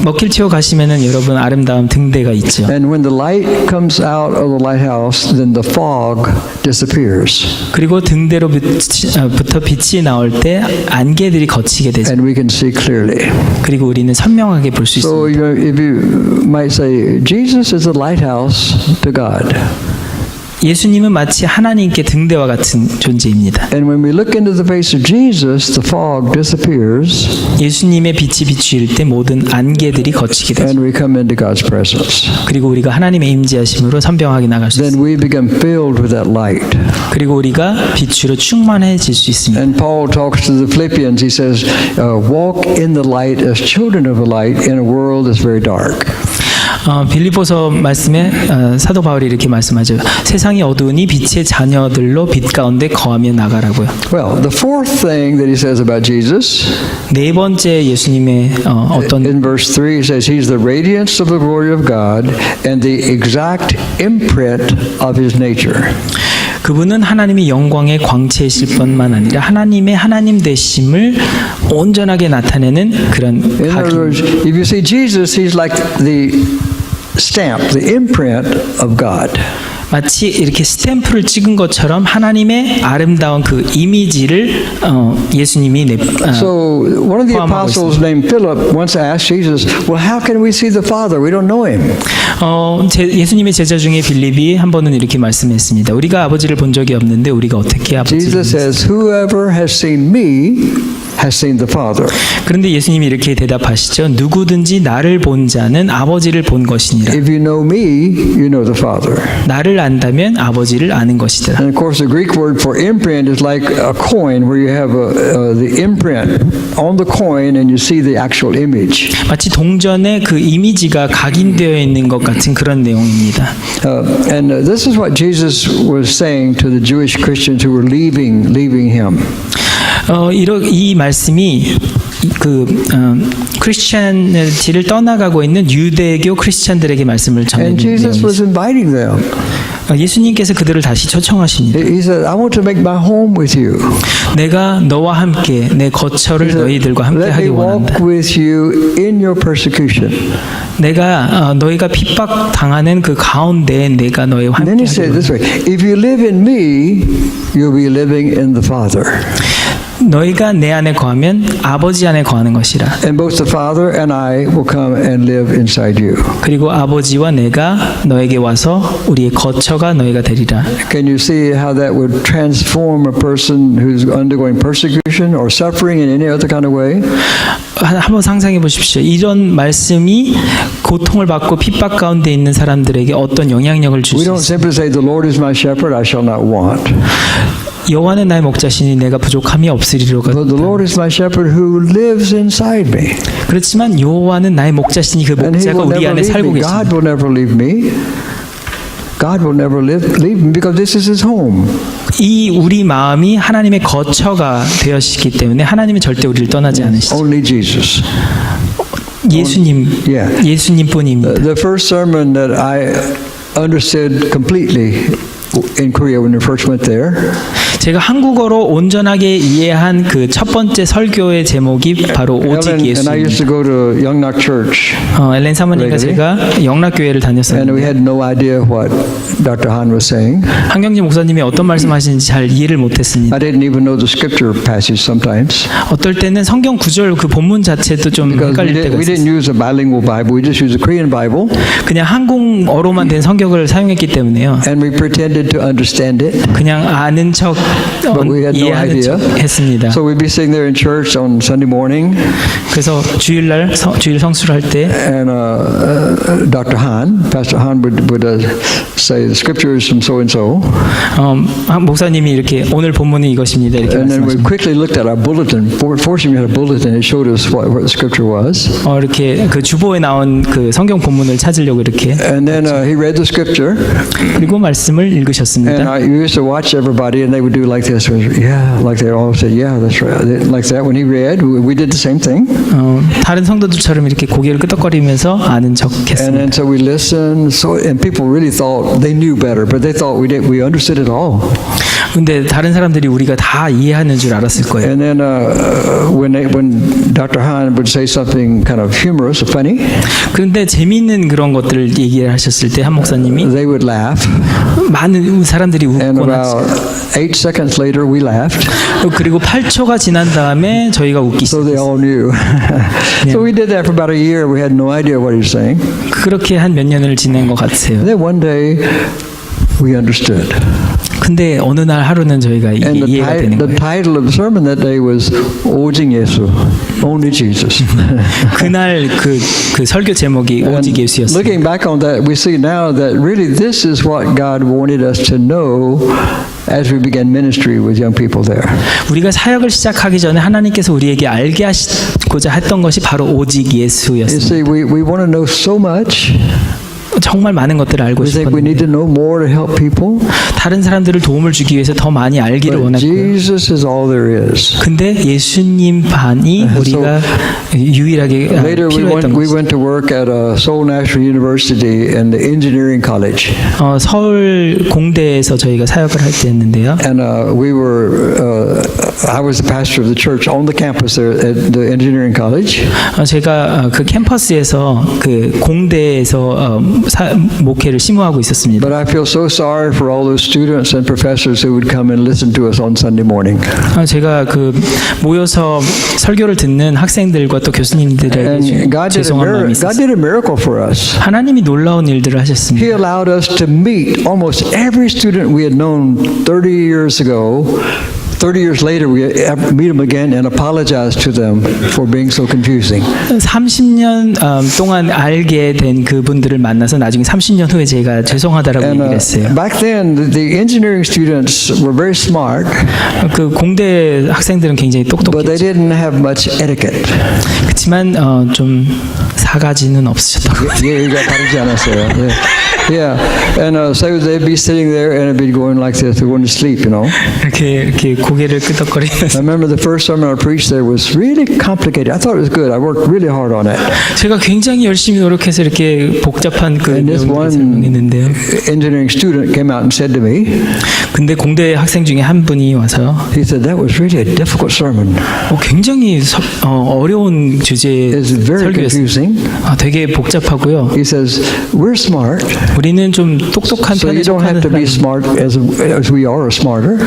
먹길티오 가시면은 여러분 아름다운 등대가 있죠. And when the light comes out of the lighthouse, then the fog disappears. 그리고 등대로부터 빛이 나올 때 안개들이 걷히게 되죠. And we can see clearly. 그리고 우리는 선명하게 볼 수 So 있습니다. if you might say, Jesus is a lighthouse to God. 예수님은 마치 하나님께 등대와 같은 존재입니다. And when we look into the face of Jesus, the fog disappears 예수님의 빛이 비추일 때 모든 안개들이 걷히게 되죠. and we come into God's presence. 그리고 우리가 하나님의 임재하심으로 선병하게 나갈 수 있습니다. Then we become filled with that light. 그리고 우리가 빛으로 충만해질 수 있습니다. And Paul talks to the Philippians. He says, walk in the light as children of the light in a world that's very dark. 빌립보서 말씀에 사도 바울이 이렇게 말씀하죠. 세상이 어두우니 빛의 자녀들로 빛 가운데 거하며 나가라고요. Well, the fourth thing that he says about Jesus, 네 번째 예수님의 어떤 in verse 3, he says, he's the radiance of the glory of God and the exact imprint of his nature. 그분은 하나님의 영광의 광채이실 뿐만 아니라 하나님의 하나님 되심을 온전하게 나타내는 그런 In other 각인. words, if you see Jesus, he's like the stamp, the imprint of God. 마치 이렇게 스탬프를 찍은 것처럼 하나님의 아름다운 그 이미지를 예수님이 So one of the 포함하고 apostles named Philip once asked Jesus, well, how can we see the Father? We don't know him. 예수님의 제자 중에 빌립이 한 번은 이렇게 말씀했습니다. 우리가 아버지를 본 적이 없는데 우리가 어떻게 아버지를 Jesus says, whoever has seen me has seen the Father. 그런데 예수님이 이렇게 대답하시죠. 누구든지 나를 본 자는 아버지를 본 것이니라. If you know me, you know the Father. 나를 안다면 아버지를 아는 것이더라. And of course, the Greek word for imprint is like a coin, where you have the imprint on the coin and you see the actual image. 마치 동전에 그 이미지가 각인되어 있는 것 같은 그런 내용입니다. And this is what Jesus was saying to the Jewish Christians who were leaving him. 이 말씀이 크리스찬티를 떠나가고 있는 유대교 크리스찬들에게 말씀을 전하는 And Jesus was 내용입니다. inviting them. 예수님께서 그들을 다시 초청하십니다. He said, I want to make my home with you. 내가 너와 함께 내 거처를 너희들과 함께 Let 하기 me 원한다. walk with you in your persecution. 내가 너희가 핍박 당하는 그 가운데 내가 너희와 And then 함께 he 하기 said 원한다. this way, if you live in me, you'll be living in the Father. 너희가 내 안에 거하면 아버지 안에 거하는 것이라. And both the Father and I will come and live inside you. 그리고 아버지와 내가 너에게 와서 우리의 거처가 너희가 되리라. Can you see how that would transform a person who's undergoing persecution or suffering in any other kind of way? 한번 상상해 보십시오. 이런 말씀이 고통을 받고 핍박 가운데 있는 사람들에게 어떤 영향력을 줄 We 수 don't 있어요. simply say, the Lord is my shepherd, I shall not want. 여호와는 나의 목자시니 내가 부족함이 없으리로가. But the Lord is my shepherd who lives inside me. 그렇지만 여호와는 나의 목자시니 그 And he 목자가 will 우리 never 안에 leave 살고 me. God 계십니다. will never leave me. God will never leave him because this is his home. 이 우리 마음이 하나님의 거처가 되었기 때문에 하나님은 절대 우리를 떠나지 않으시죠. Only Jesus. 예수님, Yeah. 예수님뿐입니다. The first sermon that I understood completely in Korea when we first went there 제가 한국어로 온전하게 이해한 그 첫 번째 설교의 제목이 바로 오직 Ellen and I 예수입니다. used to go to Youngnak Church, 엘렌 사모님과 Really? 제가 영락교회를 and we 다녔었는데 had no idea what Dr. Han was saying. 한경진 목사님이 어떤 말씀하시는지 잘 이해를 못했습니다. I didn't even know the scripture passage sometimes 어떨 때는 성경 구절 그 본문 자체도 좀 because 헷갈릴 때가 we didn't 있었어요. use a bilingual Bible. We just used a Korean Bible, 그냥 한국어로만 된 성경을 사용했기 때문에요. and we pretended to understand it. 그냥 아는 척, But we had no 이해하는 척 idea. 했습니다. So we'd be sitting there in church on Sunday morning, 그래서 주일날 주일 성수를 할 때 and Dr. Han, Pastor Han would say the scripture is from so and so, 목사님이 이렇게 오늘 본문은 이것입니다 이렇게 and then we 말씀하십니다. quickly looked at our bulletin. Fortunately, we had a bulletin. It showed us what the scripture was. 이렇게 그 주보에 나온 그 성경 본문을 찾으려고 이렇게 And then he read the scripture, 그리고 말씀을 and 읽으셨습니다. I used to watch everybody, and they would do like this. Yeah, like they all said, yeah, that's right. Like that. When he read, we did the same thing. 다른 성도들처럼 이렇게 고개를 끄덕거리면서 아는 And 척했습니다. then so we listened. And people really thought they knew better, but they thought we understood it all. 근데 다른 사람들이 우리가 다 이해하는 줄 알았을 거예요. And then when Dr. Han would say something kind of humorous or funny, 그런데 재미있는 그런 것들을 얘기를 하셨을 때 한 목사님이 they would laugh. 많은 사람들이 And 웃곤 about 8 seconds later, we laughed. 그리고 8초가 지난 다음에 저희가 웃기 So they 시작했어요. all knew. So we did that for about a year. We had no idea what he was saying. 그렇게 한 몇 년을 지낸 것 같아요. And then one day, we understood. 근데 어느 날 하루는 저희가 이게 And 이해가 되는 the 거예요. title of the sermon that day was 오직 예수, only Jesus. 그날 그 설교 제목이 And 오직 예수였어요. looking back on that, we see now that really this is what God wanted us to know as we began ministry with young people there. 우리가 사역을 시작하기 전에 하나님께서 우리에게 알게 하시고자 했던 것이 바로 오직 You 예수였습니다. see, we want to know so much. 정말 많은 것들을 알고 We think we need 싶었는데 to know more to help people. 다른 사람들을 도움을 주기 위해서 더 많이 알기를 But 원했고요. Jesus is all there is. 근데 예수님만이 우리가 유일하게 Later, 필요했던 we 것이죠. went to work at Seoul National University and the engineering college. 서울 공대에서 저희가 사역을 할 때 했는데요. And I was the pastor of the church on the campus there at the engineering college. 제가 그 캠퍼스에서 그 공대에서 목회를 심호하고 있었습니다. But I feel so sorry for all those students and professors who would come and listen to us on Sunday morning. 제가 그 모여서 설교를 듣는 학생들과 또 교수님들에게 And God 죄송한 마음이 있었어요. did a miracle for us. 하나님이 놀라운 일들을 하셨습니다. He allowed us to meet almost every student we had known 30 years ago. 30 years later, we meet them again and apologize to them for being so confusing. 30년 동안 알게 된 그분들을 만나서 나중에 30년 후에 제가 죄송하다라고 And 얘기를 했어요. back then, the engineering students were very smart, 그 공대 학생들은 굉장히 but they 똑똑했죠. didn't have much etiquette. 그렇지만 좀 사가지는 없으셨던 것 같아요. 예의가 바르지 않았어요. Yeah, and so they'd be sitting there and it'd be going like this, they're going to sleep, you know. 이렇게 고개를 끄덕거리면서 I remember the first sermon I preached there was really complicated. I thought it was good. I worked really hard on it. 제가 굉장히 열심히 노력해서 이렇게 복잡한 그 And this 내용을 one 설명했는데요. engineering student came out and said to me, 근데 공대 학생 중에 한 분이 와서 he said, that was really a difficult sermon. 굉장히 어려운 주제의 It's very 설교였어요. confusing. 되게 복잡하고요. He says, we're smart, 우리는 좀 똑똑한 so 편에 you don't have 속하는 to be 사람. smart as we are or smarter.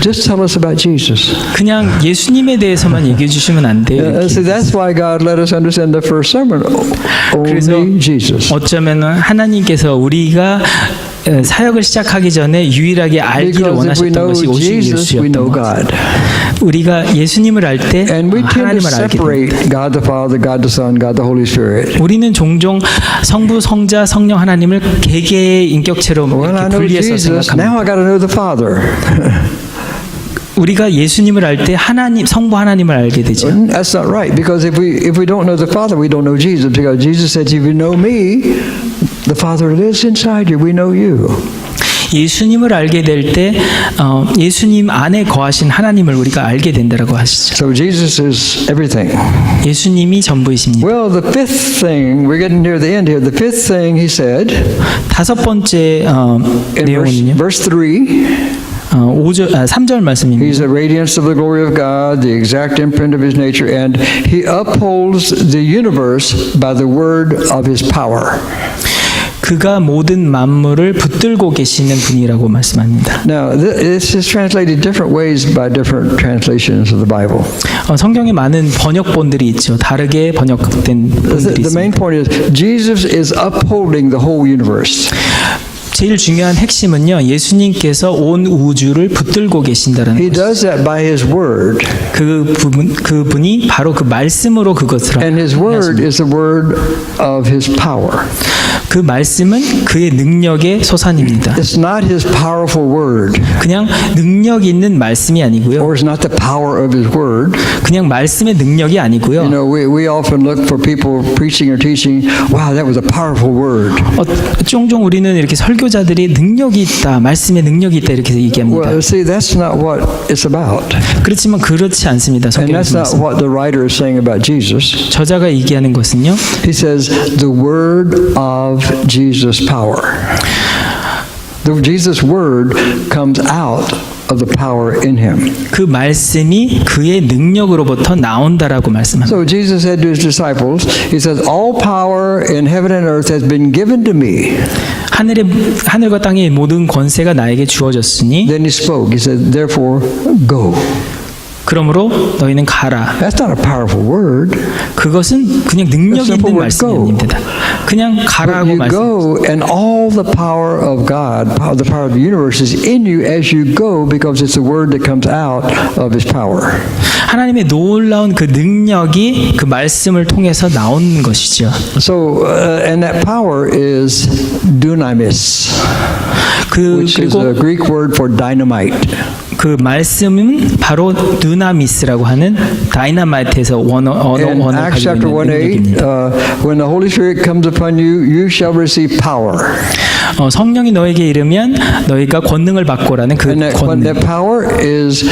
Just tell us about Jesus. 그냥 예수님에 대해서만 얘기해 주시면 안 돼요. 이렇게. So that's why God let us understand the first sermon. 그래서 Only Jesus. 어쩌면은 하나님께서 우리가 사역을 시작하기 전에 유일하게 알기를 Because if we 원하셨던 know 것이 오직 Jesus, we know 예수였던 것. God. 우리가 예수님을 알 때 And we tend to 하나님을 알게 됩니다. separate God the Father, God the Son, God the Holy Spirit. 우리는 종종 성부, 성자, 성령 하나님을 개개의 인격체로 Well, I 이렇게 know 분리해서 Jesus. 생각합니다. Now I got to know the Father. 우리가 예수님을 알 때 하나님, 성부 하나님을 알게 되죠. That's not right because if we don't know the Father, we don't know Jesus. Because Jesus said, "If you know me, The Father lives inside you. We know you. 예수님을 알게 될 때 예수님 안에 거하신 하나님을 우리가 알게 된다라고 하시죠. So Jesus is everything. 예수님이 전부이십니다. Well, the fifth thing, we're getting near the end here. The fifth thing he said 다섯 번째 in 내용은요. verse 3. 3절 말씀입니다. He's the radiance of the glory of God, the exact imprint of his nature, and he upholds the universe by the word of his power. 그가 모든 만물을 붙들고 계시는 분이라고 말씀합니다. Now, this is translated different ways by different translations of the Bible. 성경에 많은 번역본들이 있죠. 다르게 번역된 본들이 The main 있습니다. point is Jesus is upholding the whole universe. 제일 중요한 핵심은요. 예수님께서 온 우주를 붙들고 계신다라는 He 것이죠. does that by his word, 그분이 바로 그 말씀으로 그것을 and his word is the word of his power. 그 말씀은 그의 능력의 소산입니다. It's not his powerful word, 그냥 능력 있는 말씀이 아니고요. or it's not the power of his word. 그냥 말씀의 능력이 아니고요. You know, we often look for people preaching or teaching, wow, that was a powerful word. 종종 우리는 이렇게 설교자들이 능력이 있다, 말씀에 능력이 있다 이렇게 얘기합니다. Well, see, that's not what it's about. 그렇지만 그렇지 않습니다. And that's 성경에서 not what the writer is saying about Jesus. 저자가 얘기하는 것은요. He says, the word of Jesus' power. The Jesus' word comes out of the power in him. 그 말씀이 그의 능력으로부터 나온다라고 말씀합니다. So Jesus said to his disciples, he says, all power in heaven and earth has been given to me. 하늘과 땅의 모든 권세가 나에게 주어졌으니 Then he spoke. He said, therefore, go. 그러므로 너희는 가라. That's not a powerful word. 그것은 그냥 능력 That's simple 있는 word, 말씀이 go. 아닙니다. 그냥 But 가라고 you 말씀. go, and all the power of God, the power of the universe is in you as you go because it's the word that comes out of his power. 하나님의 놀라운 그 능력이 그 말씀을 통해서 나오는 것이죠. So, and that power is dunamis, which is 그리고 a Greek word for dynamite. 그 말씀은 바로 두나미스라고 하는 다이나마이트에서 In 언어를 Acts 가지고 chapter 있는 1:8, 능력입니다. when the Holy Spirit comes upon you, you shall receive power. 성령이 너에게 이르면 너희가 권능을 받고라는 그 And 권능. that power is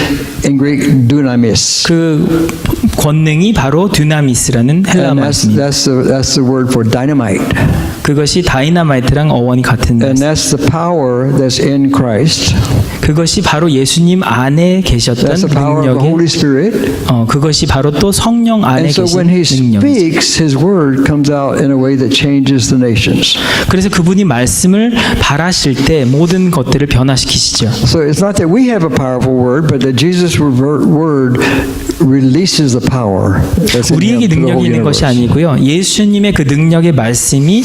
in Greek dunamis. 그 권능이 바로 두나미스라는 헬라 And 말씀입니다. that's the word for dynamite. 그것이 다이나마이트랑 어원이 같은 And 말씀. that's the power that's in Christ. 그것이 바로 예수님 안에 계셨던 That's the power of the 능력의 Holy Spirit. 그것이 바로 또 성령 안에 And so 계신 when he 능력이죠. speaks, his word comes out in a way that changes the nations. 그래서 그분이 말씀을 발하실 때 모든 것들을 변화시키시죠. So it's not that we have a powerful word, but that Jesus' word releases the power that's in him 우리에게 to the whole 능력이 있는 것이 universe. 아니고요. 예수님의 그 능력의 말씀이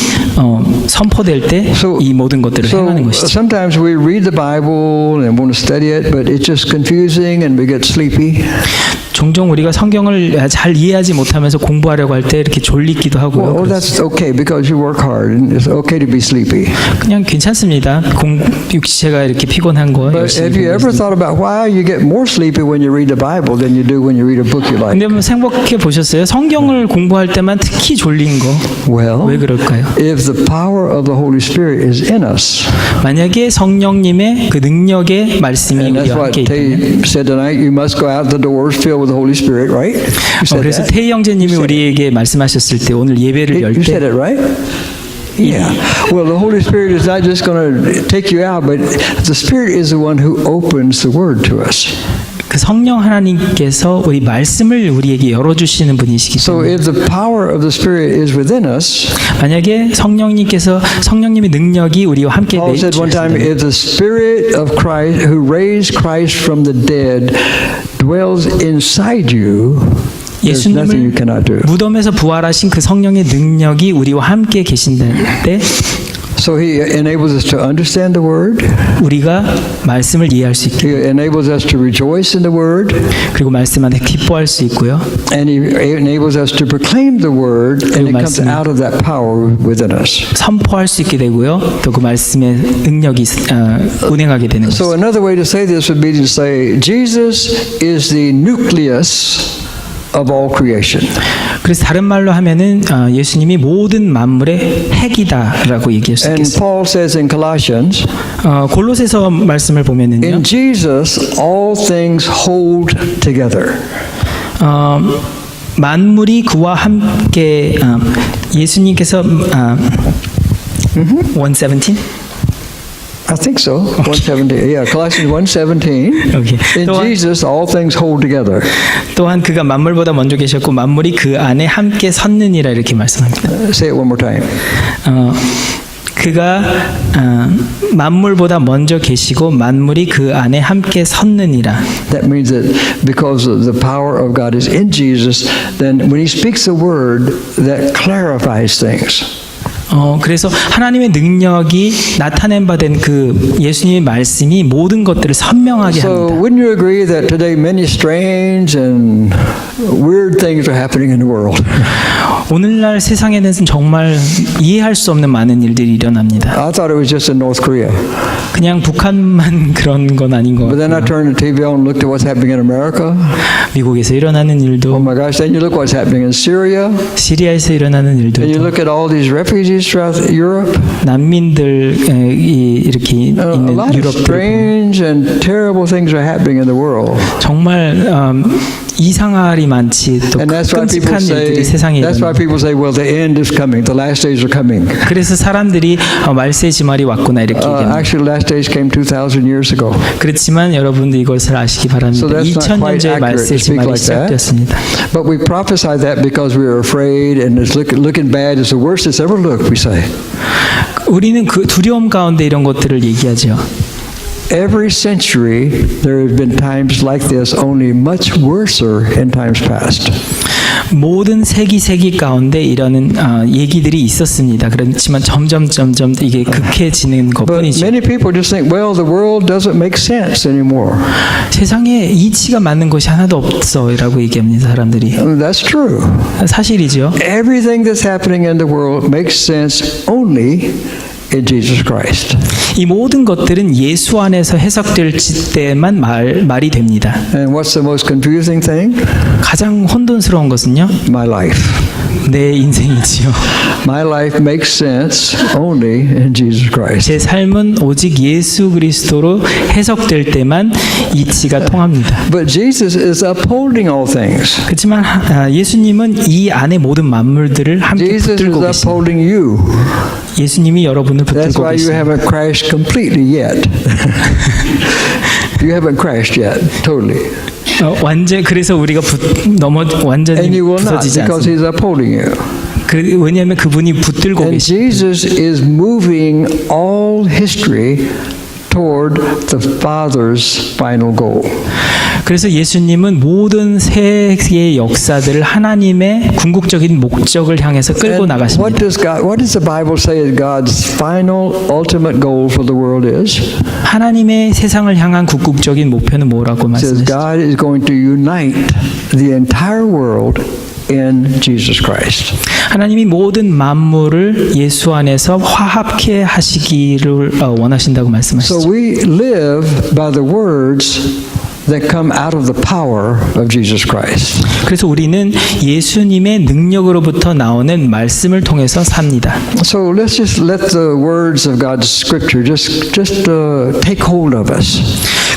선포될 때 이 모든 것들을 행하는 So 것이죠. sometimes we read the Bible and want to study it, but it's just confusing and we get sleepy. 종종 우리가 성경을 잘 이해하지 못하면서 공부하려고 할 때 이렇게 졸리기도 하고요. Well, that's okay because you work hard and it's okay to be sleepy. 그냥 괜찮습니다. 육체가 이렇게 피곤한 거 But 열심히 have you ever 공부했습니다. thought about why you get more sleepy when you read the Bible than you do when you read a book you like? 근데 한번 생각해 보셨어요? 성경을 공부할 때만 특히 졸린 거. Well, 왜 그럴까요? if the power of the Holy Spirit is in us, 만약에 성령님의 그 능력의 말씀이 and that's 우리와 what 함께 Tay 있다면 said tonight, you must go out the doors filled with the Holy Spirit, right? You said 그래서 that? 태희 형제님이 우리에게 말씀하셨을 때 오늘 예배를 열 You said 때 it, right? Yeah. Well, the Holy Spirit is not just going to take you out, but the Spirit is the one who opens the Word to us. 그 성령 하나님께서 우리 말씀을 우리에게 열어주시는 분이시기 So 때문에 if the power of the Spirit is within us, 만약에 성령님의 능력이 우리와 함께 Paul said one time, 내주신다면 if the Spirit of Christ, who raised Christ from the dead, dwells inside you, there's nothing you 예수님을 cannot do. 무덤에서 부활하신 그 성령의 능력이 우리와 함께 계신다는 때 So He enables us to understand the Word. 우리가 말씀을 이해할 수 있게 He enables us to rejoice in the Word. 그리고 말씀 안에 기뻐할 수 있고요. And He enables us to proclaim the Word, and it comes out of that power within us. 선포할 수 있게 되고요. 또 그 말씀의 능력이 운행하게 되는 So 것이죠. another way to say this would be to say, Jesus is the nucleus of all creation. 그래서 다른 말로 하면은 예수님이 모든 만물의 핵이다라고 얘기할 수 And 있겠어요. Paul says in Colossians, 골로새서 말씀을 보면은요. in Jesus all things hold together. 만물이 그와 함께 예수님께서 117 I think so. 117. Yeah, Colossians 1:17. Okay. In 또한- Jesus all things hold together. 또한 그가 만물보다 먼저 계셨고 만물이 그 안에 함께 섰느니라 이렇게 말씀합니다. Say it one more time. 그가 만물보다 먼저 계시고 만물이 그 안에 함께 섰느니라. That means that because the power of God is in Jesus, then when he speaks a word that clarifies things. 그래서 하나님의 능력이 나타낸 바 된 그 예수님의 말씀이 모든 것들을 선명하게 So 합니다. wouldn't you agree that today many strange and weird things are happening in the world? 오늘날 세상에는 정말 이해할 수 없는 많은 일들이 일어납니다. I thought it was just in North Korea. 그냥 북한만 그런 건 아닌 것 But then I 같아요. turned the TV on and looked at what's happening in America. 미국에서 일어나는 Oh 일도 my gosh, then you look what's happening in Syria. 시리아에서 일어나는 And you 일들도 look at all these refugees throughout Europe. 난민들이 이렇게 A 있는 lot of 유럽들 strange and terrible things are happening in the world. 정말 이상할이 많지 또 And that's why people 끔찍한 일들이 say, 세상에 that's why 일어나. people say, well, the end is coming. The last days are coming. 그래서 사람들이 말세 지말이 왔구나 이렇게 얘기합니다. Actually, last days came 2,000 years ago. 그렇지만 여러분도 이것을 아시기 바랍니다. So that's not 2000년 quite 전에 accurate 말세 to speak 지말이 like that. 시작되었습니다. But we prophesy that because we are afraid and it's looking bad. It's the worst it's ever looked, we say. 우리는 그 두려움 가운데 이런 것들을 얘기하죠. Every century, there have been times like this, only much worser in times past. 모든 세기 가운데 이러는 얘기들이 있었습니다. 그렇지만 점점 이게 극해지는 But 것뿐이죠. many people just think, well, the world doesn't make sense anymore. 세상에 이치가 맞는 것이 하나도 없어라고 얘기합니다. 사람들이. That's true. 사실이죠. Everything that's happening in the world makes sense only in Jesus Christ. 이 모든 것들은 예수 안에서 해석될 때만 말이 됩니다. And what's the most confusing thing? 가장 혼돈스러운 것은요. My life. 내 인생이지요. My life makes sense only in Jesus Christ. 제 삶은 오직 예수 그리스도로 해석될 때만 이치가 통합니다. But Jesus is upholding all things. 그렇지만 예수님은 이 안에 모든 만물들을 함께 Jesus is 붙들고 계십니다. upholding you. 예수님이 여러분을 That's 붙들고 why you 계십니다. haven't crashed completely yet. You haven't crashed yet, totally. 완전 그래서 우리가 완전히 And you will not 부서지지 because 않습니다. He's upholding you. 왜냐하면 그분이 붙들고 And 계십니다. Jesus is moving all history toward the Father's final goal. 그래서 예수님은 모든 세계의 역사들을 하나님의 궁극적인 목적을 향해서 끌고 And 나가십니다. what does the Bible say God's final ultimate goal for the world is? 하나님의 세상을 향한 궁극적인 목표는 뭐라고 It says 말씀하시죠? God is going to unite the entire world in Jesus Christ. 하나님이 모든 만물을 예수 안에서 화합케 하시기를 원하신다고 말씀하시죠. So we live by the words that come out of the power of Jesus Christ. 그래서 우리는 예수님의 능력으로부터 나오는 말씀을 통해서 삽니다. So let's just let the words of God's scripture just take hold of us.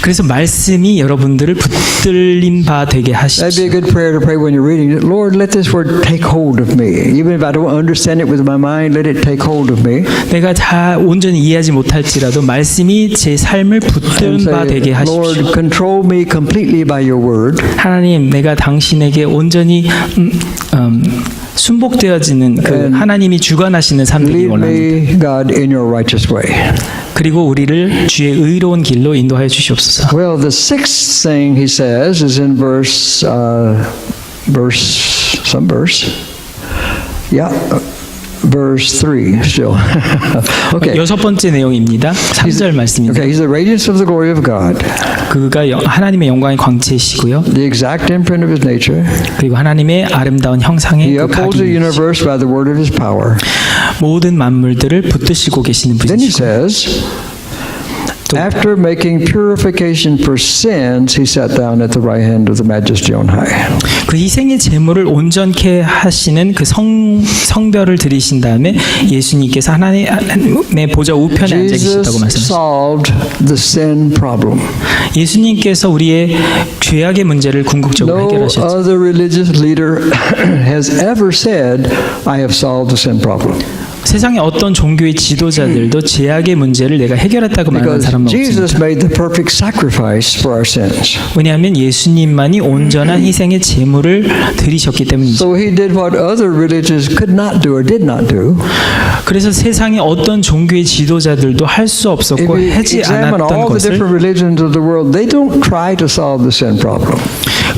그래서 말씀이 여러분들을 붙들림 바 되게 That'd be 하십시오. a good prayer to pray when you're reading it. Lord, let this word take hold of me. Even if I don't understand it with my mind, let it take hold of me. 내가 온전히 이해하지 못할지라도 말씀이 제 삶을 And 붙들림 바 되게 say, 하십시오. Lord, control me completely by your word. 하나님, 내가 당신에게 온전히 순복되어지는 그 And 하나님이 주관하시는 삶 되기 Lead 원합니다. me, God, in your righteous way. 그리고 우리를 주의 의로운 길로 인도하여 주시옵소서. Well, the sixth thing he says is in verse. Yeah, verse 3 still. Okay. 여섯 번째 내용입니다. 3절 말씀입니다. Okay, he's the radiance of the glory of God, 그가 하나님의 영광의 광채이시고요. the exact imprint of his nature. 그리고 하나님의 아름다운 형상의 He 그 upholds the 각인. universe by the word of his power. 모든 만물들을 붙드시고 계시는 Then he 분이시고 says, After making purification for sins, he sat down at the right hand of the Majesty on high. 그 희생의 제물을 온전케 하시는 그 성별을 드리신 다음에 예수님께서 하나님의 보좌 우편에 앉아 Jesus 계시다고 말씀하셨습니다. solved the sin problem. 예수님께서 우리의 죄악의 문제를 궁극적으로 No 해결하셨죠. other religious leader has ever said, I have solved the sin problem. 세상의 어떤 종교의 지도자들도 죄악의 문제를 내가 해결했다고 말하는 Because 사람은 Jesus 없습니다. made the perfect sacrifice for our sins. 왜냐하면 예수님만이 온전한 희생의 제물을 드리셨기 때문이죠. So he did what other religions could not do or did not do. 그래서 세상의 어떤 종교의 지도자들도 할 수 If 없었고 we 하지 examine 않았던 all the 것을 different religions of the world, they don't try to solve the sin problem.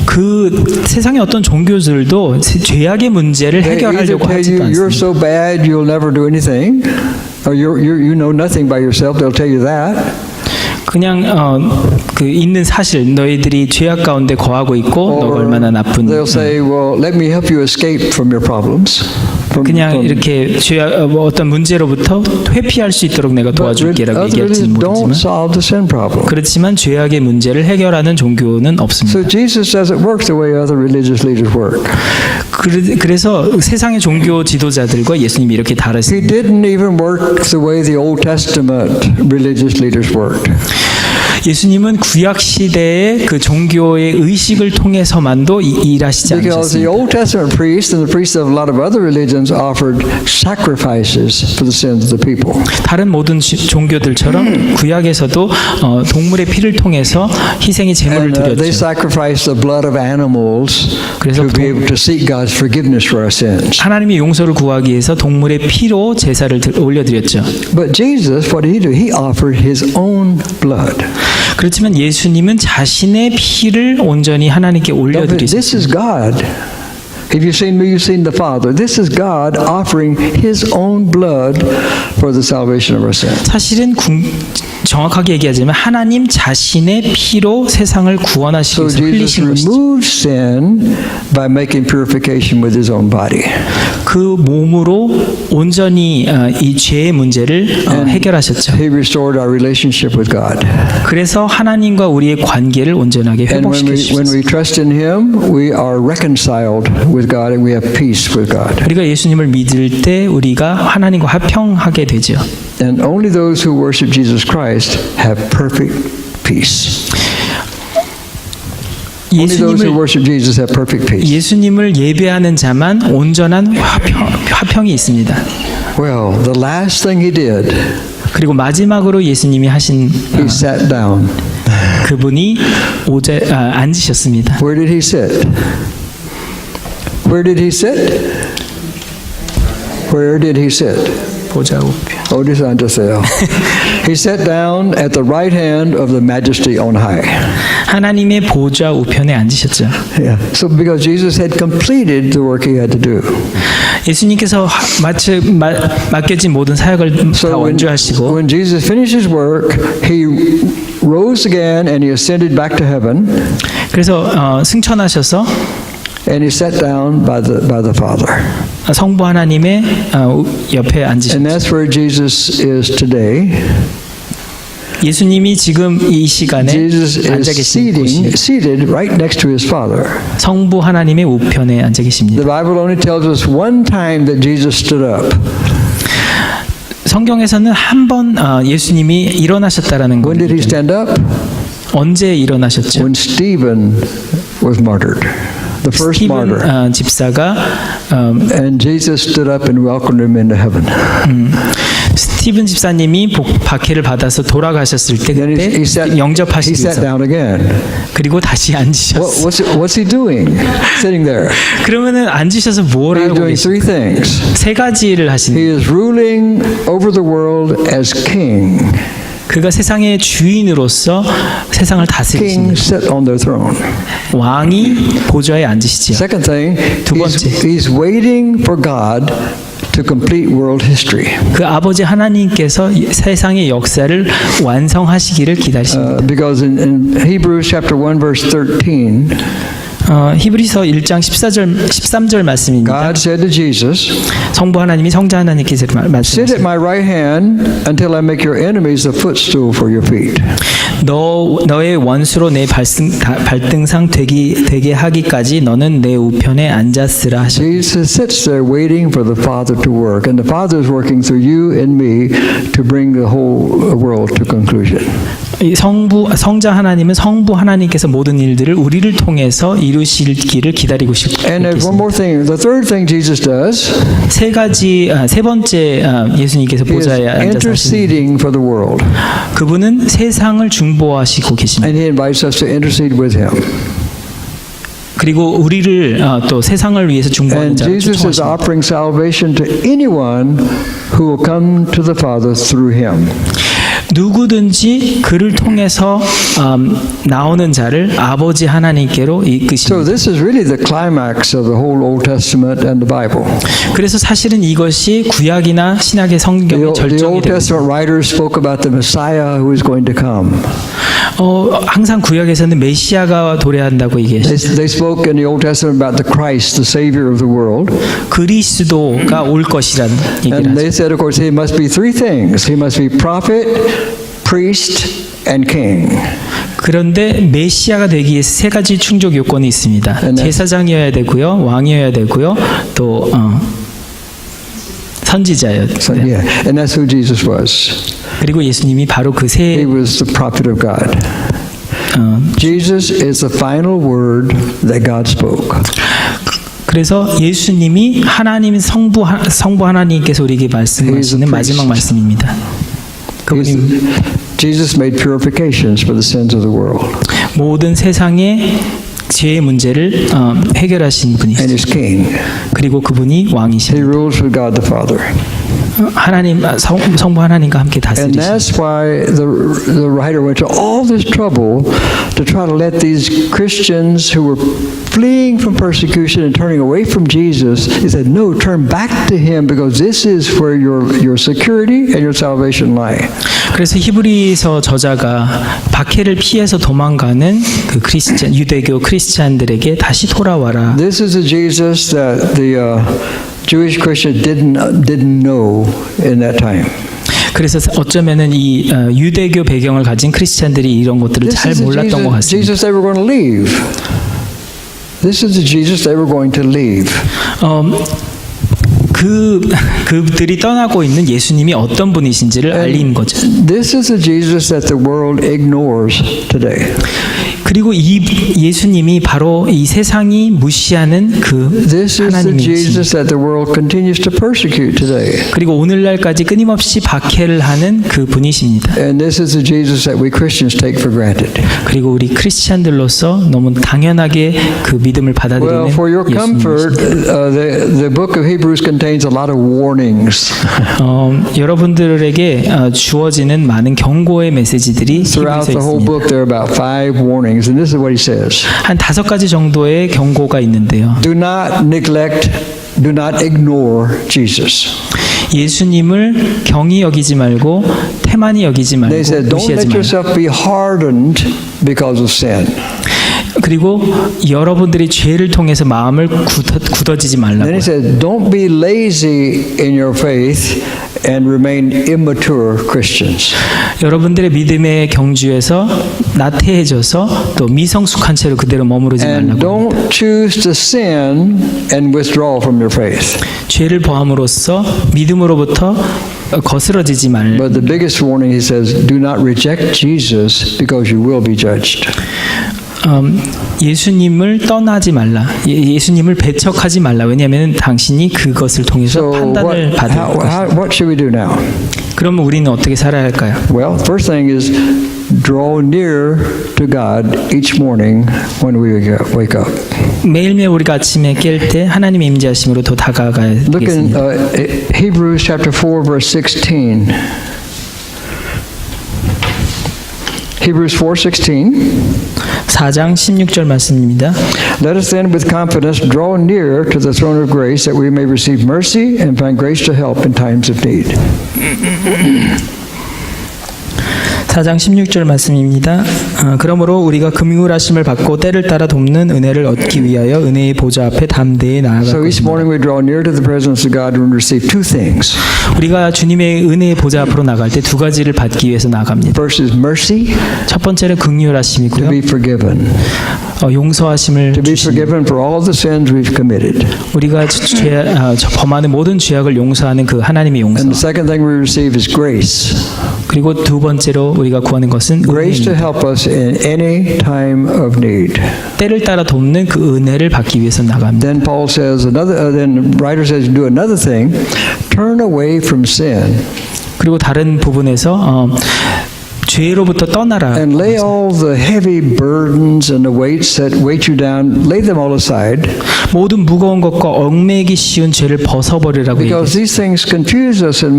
그 세상의 어떤 종교들도 죄악의 문제를 They either 해결하려고 tell 하지도 you you're 않습니다. so bad you'll never do anything, or you know nothing by yourself. They'll tell you that. 그냥 그 있는 사실 너희들이 죄악 가운데 거하고 있고 너가 얼마나 나쁜 They'll say, well, let me help you escape from your problems. 그냥 이렇게 죄악 어떤 문제로부터 회피할 수 있도록 내가 도와줄게라고 Other 얘기할지는 religions don't 모르지만 solve the sin problem. 그렇지만 죄악의 문제를 해결하는 종교는 없습니다. So Jesus doesn't work the way other religious leaders work. 그래서 세상의 종교 지도자들과 예수님이 이렇게 He 다르십니다. didn't even work the way the Old Testament religious leaders worked. 예수님은 구약 시대의 그 종교의 의식을 통해서만도 일하시지 Because the 않으셨습니다. Old Testament priests and the priests of a lot of other religions offered sacrifices for the sins of the people. 다른 모든 종교들처럼 구약에서도 동물의 피를 통해서 희생의 제물을 And they 드렸죠. sacrificed the blood of animals 그래서 to be able to seek God's forgiveness for our sins. 하나님의 용서를 구하기 위해서 동물의 피로 제사를 올려드렸죠. But Jesus, what did he do? He offered his own blood. 그렇지만 예수님은 자신의 피를 온전히 하나님께 This 올려드리셨습니다. is God. If you've seen me, you've seen the Father. This is God offering his own blood for the salvation of our sins. 사실은 정확하게 얘기하자면 하나님 자신의 피로 세상을 구원하시기 So 위해서 Jesus 흘리신 것이죠. removed sin by making purification with his own body. 그 몸으로 온전히 이 죄의 문제를 해결하셨죠. He restored our relationship with God. 그래서 하나님과 우리의 관계를 온전하게 And when 회복시키셨어요. we trust in him, we are reconciled with God and we have peace with God. 우리가 예수님을 믿을 때 우리가 하나님과 화평하게 되죠. And only those who worship Jesus Christ have perfect peace. Only those who worship Jesus have perfect peace. 예수님을 예배하는 자만 온전한 화평이 있습니다. Well, the last thing he did, 그리고 마지막으로 예수님이 하신 he sat down. 그분이 앉으셨습니다. Where did he sit? Where did he sit? Where did he sit? 보좌 우편. 어디서 앉았어요? He sat down at the right hand of the Majesty on high. 하나님의 보좌 우편에 앉으셨죠. Yeah. So because Jesus had completed the work he had to do. 예수님께서 맡겨진 모든 사역을 다 So 완주하시고 when Jesus finished his work, he rose again and he ascended back to heaven. 그래서 승천하셔서 And he sat down by the Father. 성부 하나님의 옆에 And 앉으셨죠. that's where Jesus is today. 예수님이 지금 이 시간에 Jesus 앉아 is 계신 곳이 seated right next to his Father. 성부 하나님의 우편에 앉아 계십니다. The Bible only tells us one time that Jesus stood up. 성경에서는 한 번 예수님이 일어나셨다라는 When did he 겁니다. stand up? 언제 일어나셨죠? When Stephen was martyred, the first martyr. 스티븐 집사가 And Jesus stood up and welcomed him into heaven. 스티븐 집사님이 박해를 받아서 돌아가셨을 때 Then 그때 he sat 영접하시기 위해서 down again. 그리고 다시 앉으셨어요. What's he doing? Sitting there. 그러면은 앉으셔서 뭘 He's 하고 doing 계세요? three things. 세 가지를 하시는 He 거예요. is ruling over the world as king. 그가 세상의 주인으로서 세상을 다스리십니다. Kings sit on their throne. 왕이 보좌에 앉으시지요. Second thing, 두 번째. he's waiting for God to complete world history. 그 아버지 하나님께서 세상의 역사를 완성하시기를 기다리십니다. Because in Hebrews chapter 1 verse 13, 히브리서 1장 13절 말씀입니다. God said to Jesus, 성부 하나님이 성자 하나님께서 sit at 말씀하셨습니다. my right hand until I make your enemies a footstool for your feet. 너의 원수로 내 발등상 되게 하기까지 너는 내 우편에 앉았으라 하셨습니다. Jesus sits there waiting for the Father to work, and the Father is working through you and me to bring the whole world to conclusion. 이 성자 하나님은 성부 하나님께서 모든 일들을 우리를 통해서 이루시기를 기다리고 And there's one 계십니다. more thing. The third thing Jesus does 세 번째 예수님께서 is 보좌에 앉아서 하시는 interceding for the world. 그분은 세상을 중보하시고 계십니다. And he invites us to intercede with him. 그리고 우리를 또 세상을 위해서 중보하는 And 자를 Jesus is 초청하십니다. offering salvation to anyone who will come to the Father through him. 누구든지 그를 통해서 나오는 자를 아버지 하나님께로 So 이끄십니다. this is really the climax of the whole Old Testament and the Bible. 그래서 사실은 이것이 구약이나 신약의 성경의 The 절정이 Old 됩니다. Testament writers spoke about the Messiah who is going to come. 항상 구약에서는 메시아가 도래한다고 얘기했어요. They spoke in the Old Testament about the Christ, the Savior of the world. 그리스도가 올 것이라는 얘기를 And 하죠. they said, of course, he must be three things. He must be prophet, priest, and king. 그런데 메시아가 되기 위해서 세 가지 충족 요건이 있습니다. And that's- 제사장이어야 되고요, 왕이어야 되고요, 또 선지자여야 So, 돼요. yeah, and that's who Jesus was. 그리고 예수님이 바로 그 He 세 was the prophet of God. Jesus is the final word that God spoke. 그래서 예수님이 하나님 성부 하나님께서 우리에게 말씀하시는 He is a 마지막 priest. 말씀입니다. 그분이 Jesus made purifications for the sins of the world, 모든 세상의 죄의 문제를 해결하신 and 분이시죠. He's King. 그리고 그분이 He 왕이십니다. rules with God the Father. 하나님 성부 하나님과 함께 And 다스리십니다. that's why the writer went to all this trouble to try to let these Christians who were fleeing from persecution and turning away from Jesus, he said, no, turn back to Him because this is where your security and your salvation lie. 그래서 히브리서 저자가 박해를 피해서 도망가는 그 유대교 크리스찬들에게 다시 돌아와라. This is the Jesus that the Jewish Christians didn't know in that time. 그래서 어쩌면은 이 유대교 배경을 가진 크리스찬들이 이런 것들을 This 잘 is the 몰랐던 것 같습니다. Jesus they were going to leave. This is the Jesus they were going to leave. 그들이 떠나고 있는 예수님이 어떤 분이신지를 알린 거죠. This is the Jesus that the world ignores today. 그리고 이 예수님이 바로 이 세상이 무시하는 그 This is the 하나님이십니다. Jesus that the world continues to persecute today. 그리고 오늘날까지 끊임없이 박해를 하는 그 분이십니다. And this is the Jesus that we Christians take for granted. 그리고 우리 크리스찬들로서 너무 당연하게 그 믿음을 받아들이는 Well, for your comfort, 예수님이십니다. the book of Hebrews contains a lot of warnings. 여러분들에게 주어지는 많은 경고의 메시지들이 Throughout 히브리서에 the whole 있습니다. book, there are about 5 warnings, and this is what he says. 한 5가지 정도의 경고가 있는데요. Do not neglect, do not ignore Jesus. 예수님을 경히 여기지 말고 태만히 여기지 말고 They said, don't 무시하지 let 말라. yourself be hardened because of sin. 그리고 여러분들이 죄를 통해서 마음을 굳어지지 Then 말라고. he said, don't be lazy in your faith and remain immature Christians. 여러분들의 믿음의 경주에서 나태해져서 또 미성숙한 채로 그대로 머무르지 And 말라고. don't choose to sin and withdraw from your faith. 죄를 범함으로써 믿음으로부터 거스러지지 말. But the biggest warning, he says, do not reject Jesus because you will be judged. 예수님을 떠나지 말라. 예수님을 배척하지 말라. 왜냐하면 당신이 그것을 통해서 So 판단을 받을 것이다. what should we do now? 그러면 우리는 어떻게 살아야 할까요? Well, first thing is draw near to God each morning when we wake up. 매일매일 우리가 아침에 깰 때 하나님의 임재하심으로 더 다가가야 Look in 되겠습니다. Hebrews chapter 4, verse 16. Hebrews 4:16. 4장 16절 말씀입니다. Let us then with confidence draw near to the throne of grace that we may receive mercy and find grace to help in times of need. 4장 16절 말씀입니다. 그러므로 우리가 긍휼하심을 받고 때를 따라 돕는 은혜를 얻기 위하여 은혜의 보좌 앞에 담대히 나아갈 So each 것입니다. morning we draw near to the presence of God and receive two things. 우리가 주님의 은혜의 보좌 앞으로 나갈 때 두 가지를 받기 위해서 나갑니다. First is mercy, 첫 번째는 to 긍휼하심이고요. be forgiven. 용서하심을 To be 주시는 forgiven for all the sins we've committed. 우리가 범하는 모든 죄악을 용서하는 그 하나님의 용서. And the second thing we receive is grace. 그리고 두 번째로 우리가 구하는 것은 Grace to 은혜입니다. help us in any time of need. 때를 따라 돕는 그 은혜를 받기 위해서 나갑니다. Then Paul says then the writer says do another thing, turn away from sin 그리고 다른 부분에서 죄로부터 떠나라. and lay all the heavy burdens and the weights that weight you down, lay them all aside 모든 무거운 것과 얽매이기 쉬운 죄를 벗어버리라고 because 얘기해요. these things confuse us and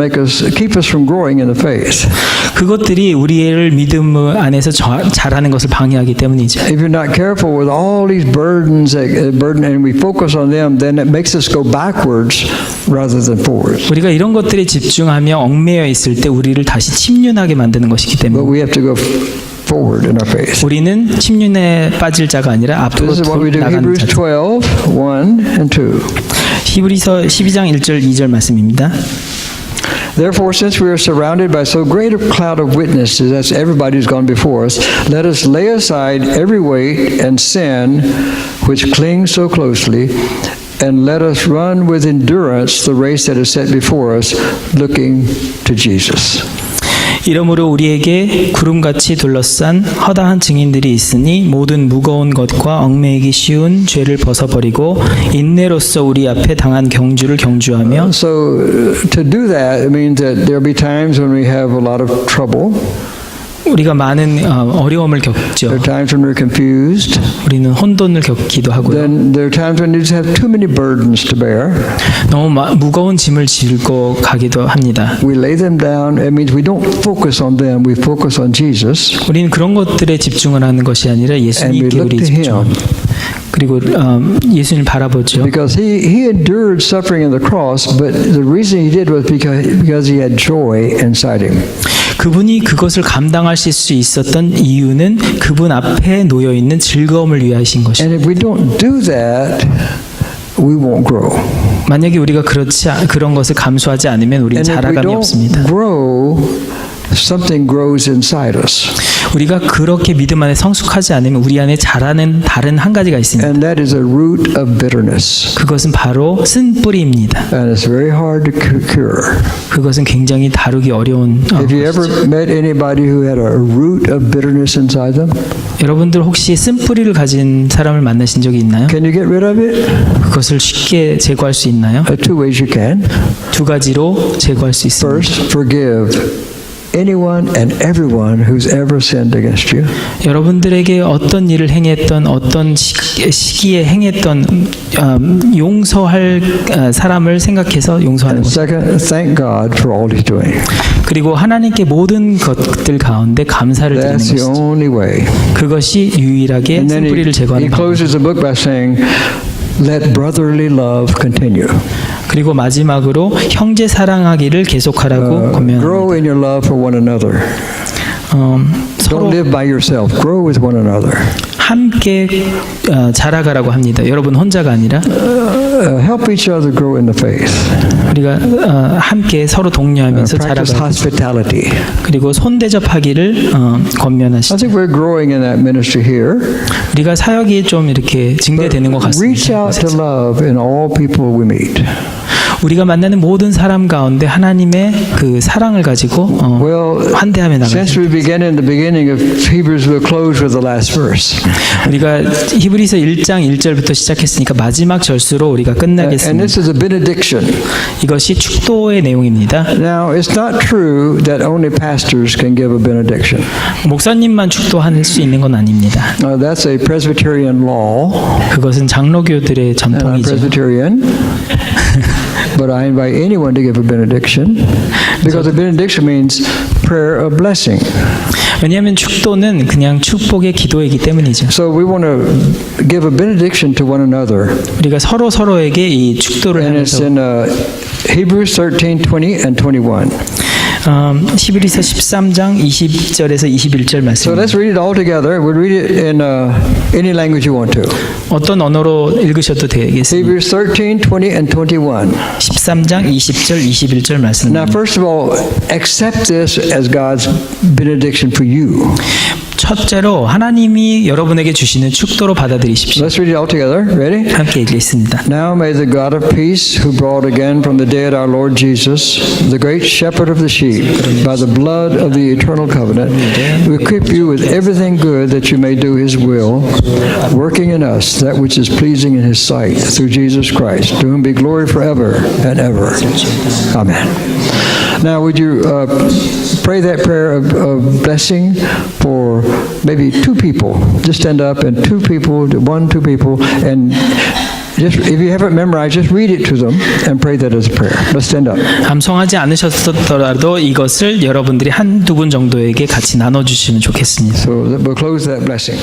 keep us from growing in the faith. 그것들이 우리를 믿음 안에서 자라는 것을 방해하기 때문이죠. If you're not careful with all these burdens and we focus on them, then it makes us go backwards rather than forwards. 우리가 이런 것들에 집중하며 얽매여 있을 때 우리를 다시 침륜하게 만드는 것이기 But 때문에 we have to go forward in our faith. 우리는 침륜에 빠질 자가 아니라 앞으로 This is what we do. 나가는 Hebrews 자. 12, 1 and 2. 히브리서 12장 1절 2절 말씀입니다. Therefore, since we are surrounded by so great a cloud of witnesses, that's everybody who's gone before us, let us lay aside every weight and sin which clings so closely, and let us run with endurance the race that is set before us, looking to Jesus. 이러므로 우리에게 구름같이 둘러싼 허다한 증인들이 있으니 모든 무거운 것과 얽매이기 쉬운 죄를 벗어버리고 인내로써 우리 앞에 당한 경주를 경주하며 So, to do that, it means that there'll be times when we have a lot of trouble. 우리가 많은 어려움을 겪죠. There are times when we're confused. 우리는 혼돈을 겪기도 하고요. Then there are times when you just have too many burdens to bear. 너무 무거운 짐을 지고 가기도 합니다. We lay them down. It means we don't focus on them. We focus on Jesus. 우리는 그런 것들에 집중을 하는 것이 아니라 And we 예수님께 look 우리 to Him. 집중합니다. 그리고 예수님을 바라보죠. Because he endured suffering in the cross, but the reason he did was because he had joy inside him. 그분이 그것을 감당하실 수 있었던 이유는 그분 앞에 놓여 있는 즐거움을 위하신 것입니다. And if we don't do that, we won't grow. 만약에 우리가 그런 것을 감수하지 않으면 우리는 And if we 자라감이 없습니다. don't grow, something grows inside us. 우리가 그렇게 믿음 안에 성숙하지 않으면 우리 안에 자라는 다른 한 가지가 있습니다. And that is a root of bitterness. 그것은 바로 쓴뿌리입니다. And it's very hard to cure. 그것은 굉장히 다루기 어려운 Have you 것이죠. ever met anybody who had a root of bitterness inside them? 여러분들 혹시 쓴뿌리를 가진 사람을 만나신 적이 있나요? Can you get rid of it? 그것을 쉽게 제거할 수 있나요? Two ways you can. 두 가지로 제거할 수 있습니다. First, forgive anyone and everyone who's ever sinned against you. 여러분들에게 어떤 일을 행했던 어떤 시기에 행했던 용서할 사람을 생각해서 용서하는 And 것. second, thank God for all He's doing. 그리고 하나님께 모든 것들 가운데 감사를 드리는 That's the 것이죠. only way. 그것이 유일하게 And then 쓴뿌리를 he 제거하는 방법. closes the book by saying, "Let brotherly love continue." 그리고 마지막으로 형제 사랑하기를 계속하라고 권면합니다. Grow in your love for one another. 서로 Don't live by yourself. Grow with one another. 함께 자라가라고 합니다. 여러분 혼자가 아니라 Help each other grow in the faith. 우리가 함께 서로 독려하면서 Practice 자라가 hospitality. 그리고 손대접하기를 I 권면하시죠. think we're growing in that ministry here. 우리가 사역이 좀 이렇게 증대되는 것 Reach 같습니다. out to love in all people we meet. 우리가 만나는 모든 사람 가운데 하나님의 그 사랑을 가지고 Well, 환대하며 나가죠. since we began in the beginning of Hebrews, we'll close with the last verse. 우리가 히브리서 1장 1절부터 시작했으니까 마지막 절수로 우리가 And 끝나겠습니다. this is a benediction. 이것이 축도의 내용입니다. Now, it's not true that only pastors can give a benediction. 목사님만 축도할 수 있는 건 아닙니다. That's a Presbyterian law. 그것은 장로교들의 And I'm 전통이죠. Presbyterian. but I invite anyone to give a benediction because a benediction means prayer of blessing. 왜냐하면 축도는 그냥 축복의 기도이기 때문이죠. So we want to give a benediction to one another. 우리가 서로에게 이 축도를 And it's 하면서 in Hebrews 13, 20 and 21. 히브리서 13장 20절에서 21절 So 말씀. let's read it all together. We'll read it in any language you want to. 어떤 언어로 읽으셔도 되겠습니다. Hebrews 13, 20 and 21. 13장 20절 21절 말씀. Now, first of all, accept this as God's benediction for you. 첫째로 하나님이 여러분에게 주시는 축도로 받아들이십시오. Let's read it all together. Ready? 함께 읽겠습니다. Now may the God of peace, who brought again from the dead our Lord Jesus, the great shepherd of the sheep, by the blood of the eternal covenant, equip you with everything good that you may do his will, working in us that which is pleasing in his sight, through Jesus Christ, to whom be glory forever and ever. Amen. Now, would you pray that prayer of blessing for maybe two people? Just stand up and two people, and just if you haven't memorized, just read it to them and pray that as a prayer. Let's stand up. 암송하지 않으셨더라도 이것을 여러분들이 한두 분 정도에게 같이 나눠주시면 좋겠습니다. So we'll close that blessing.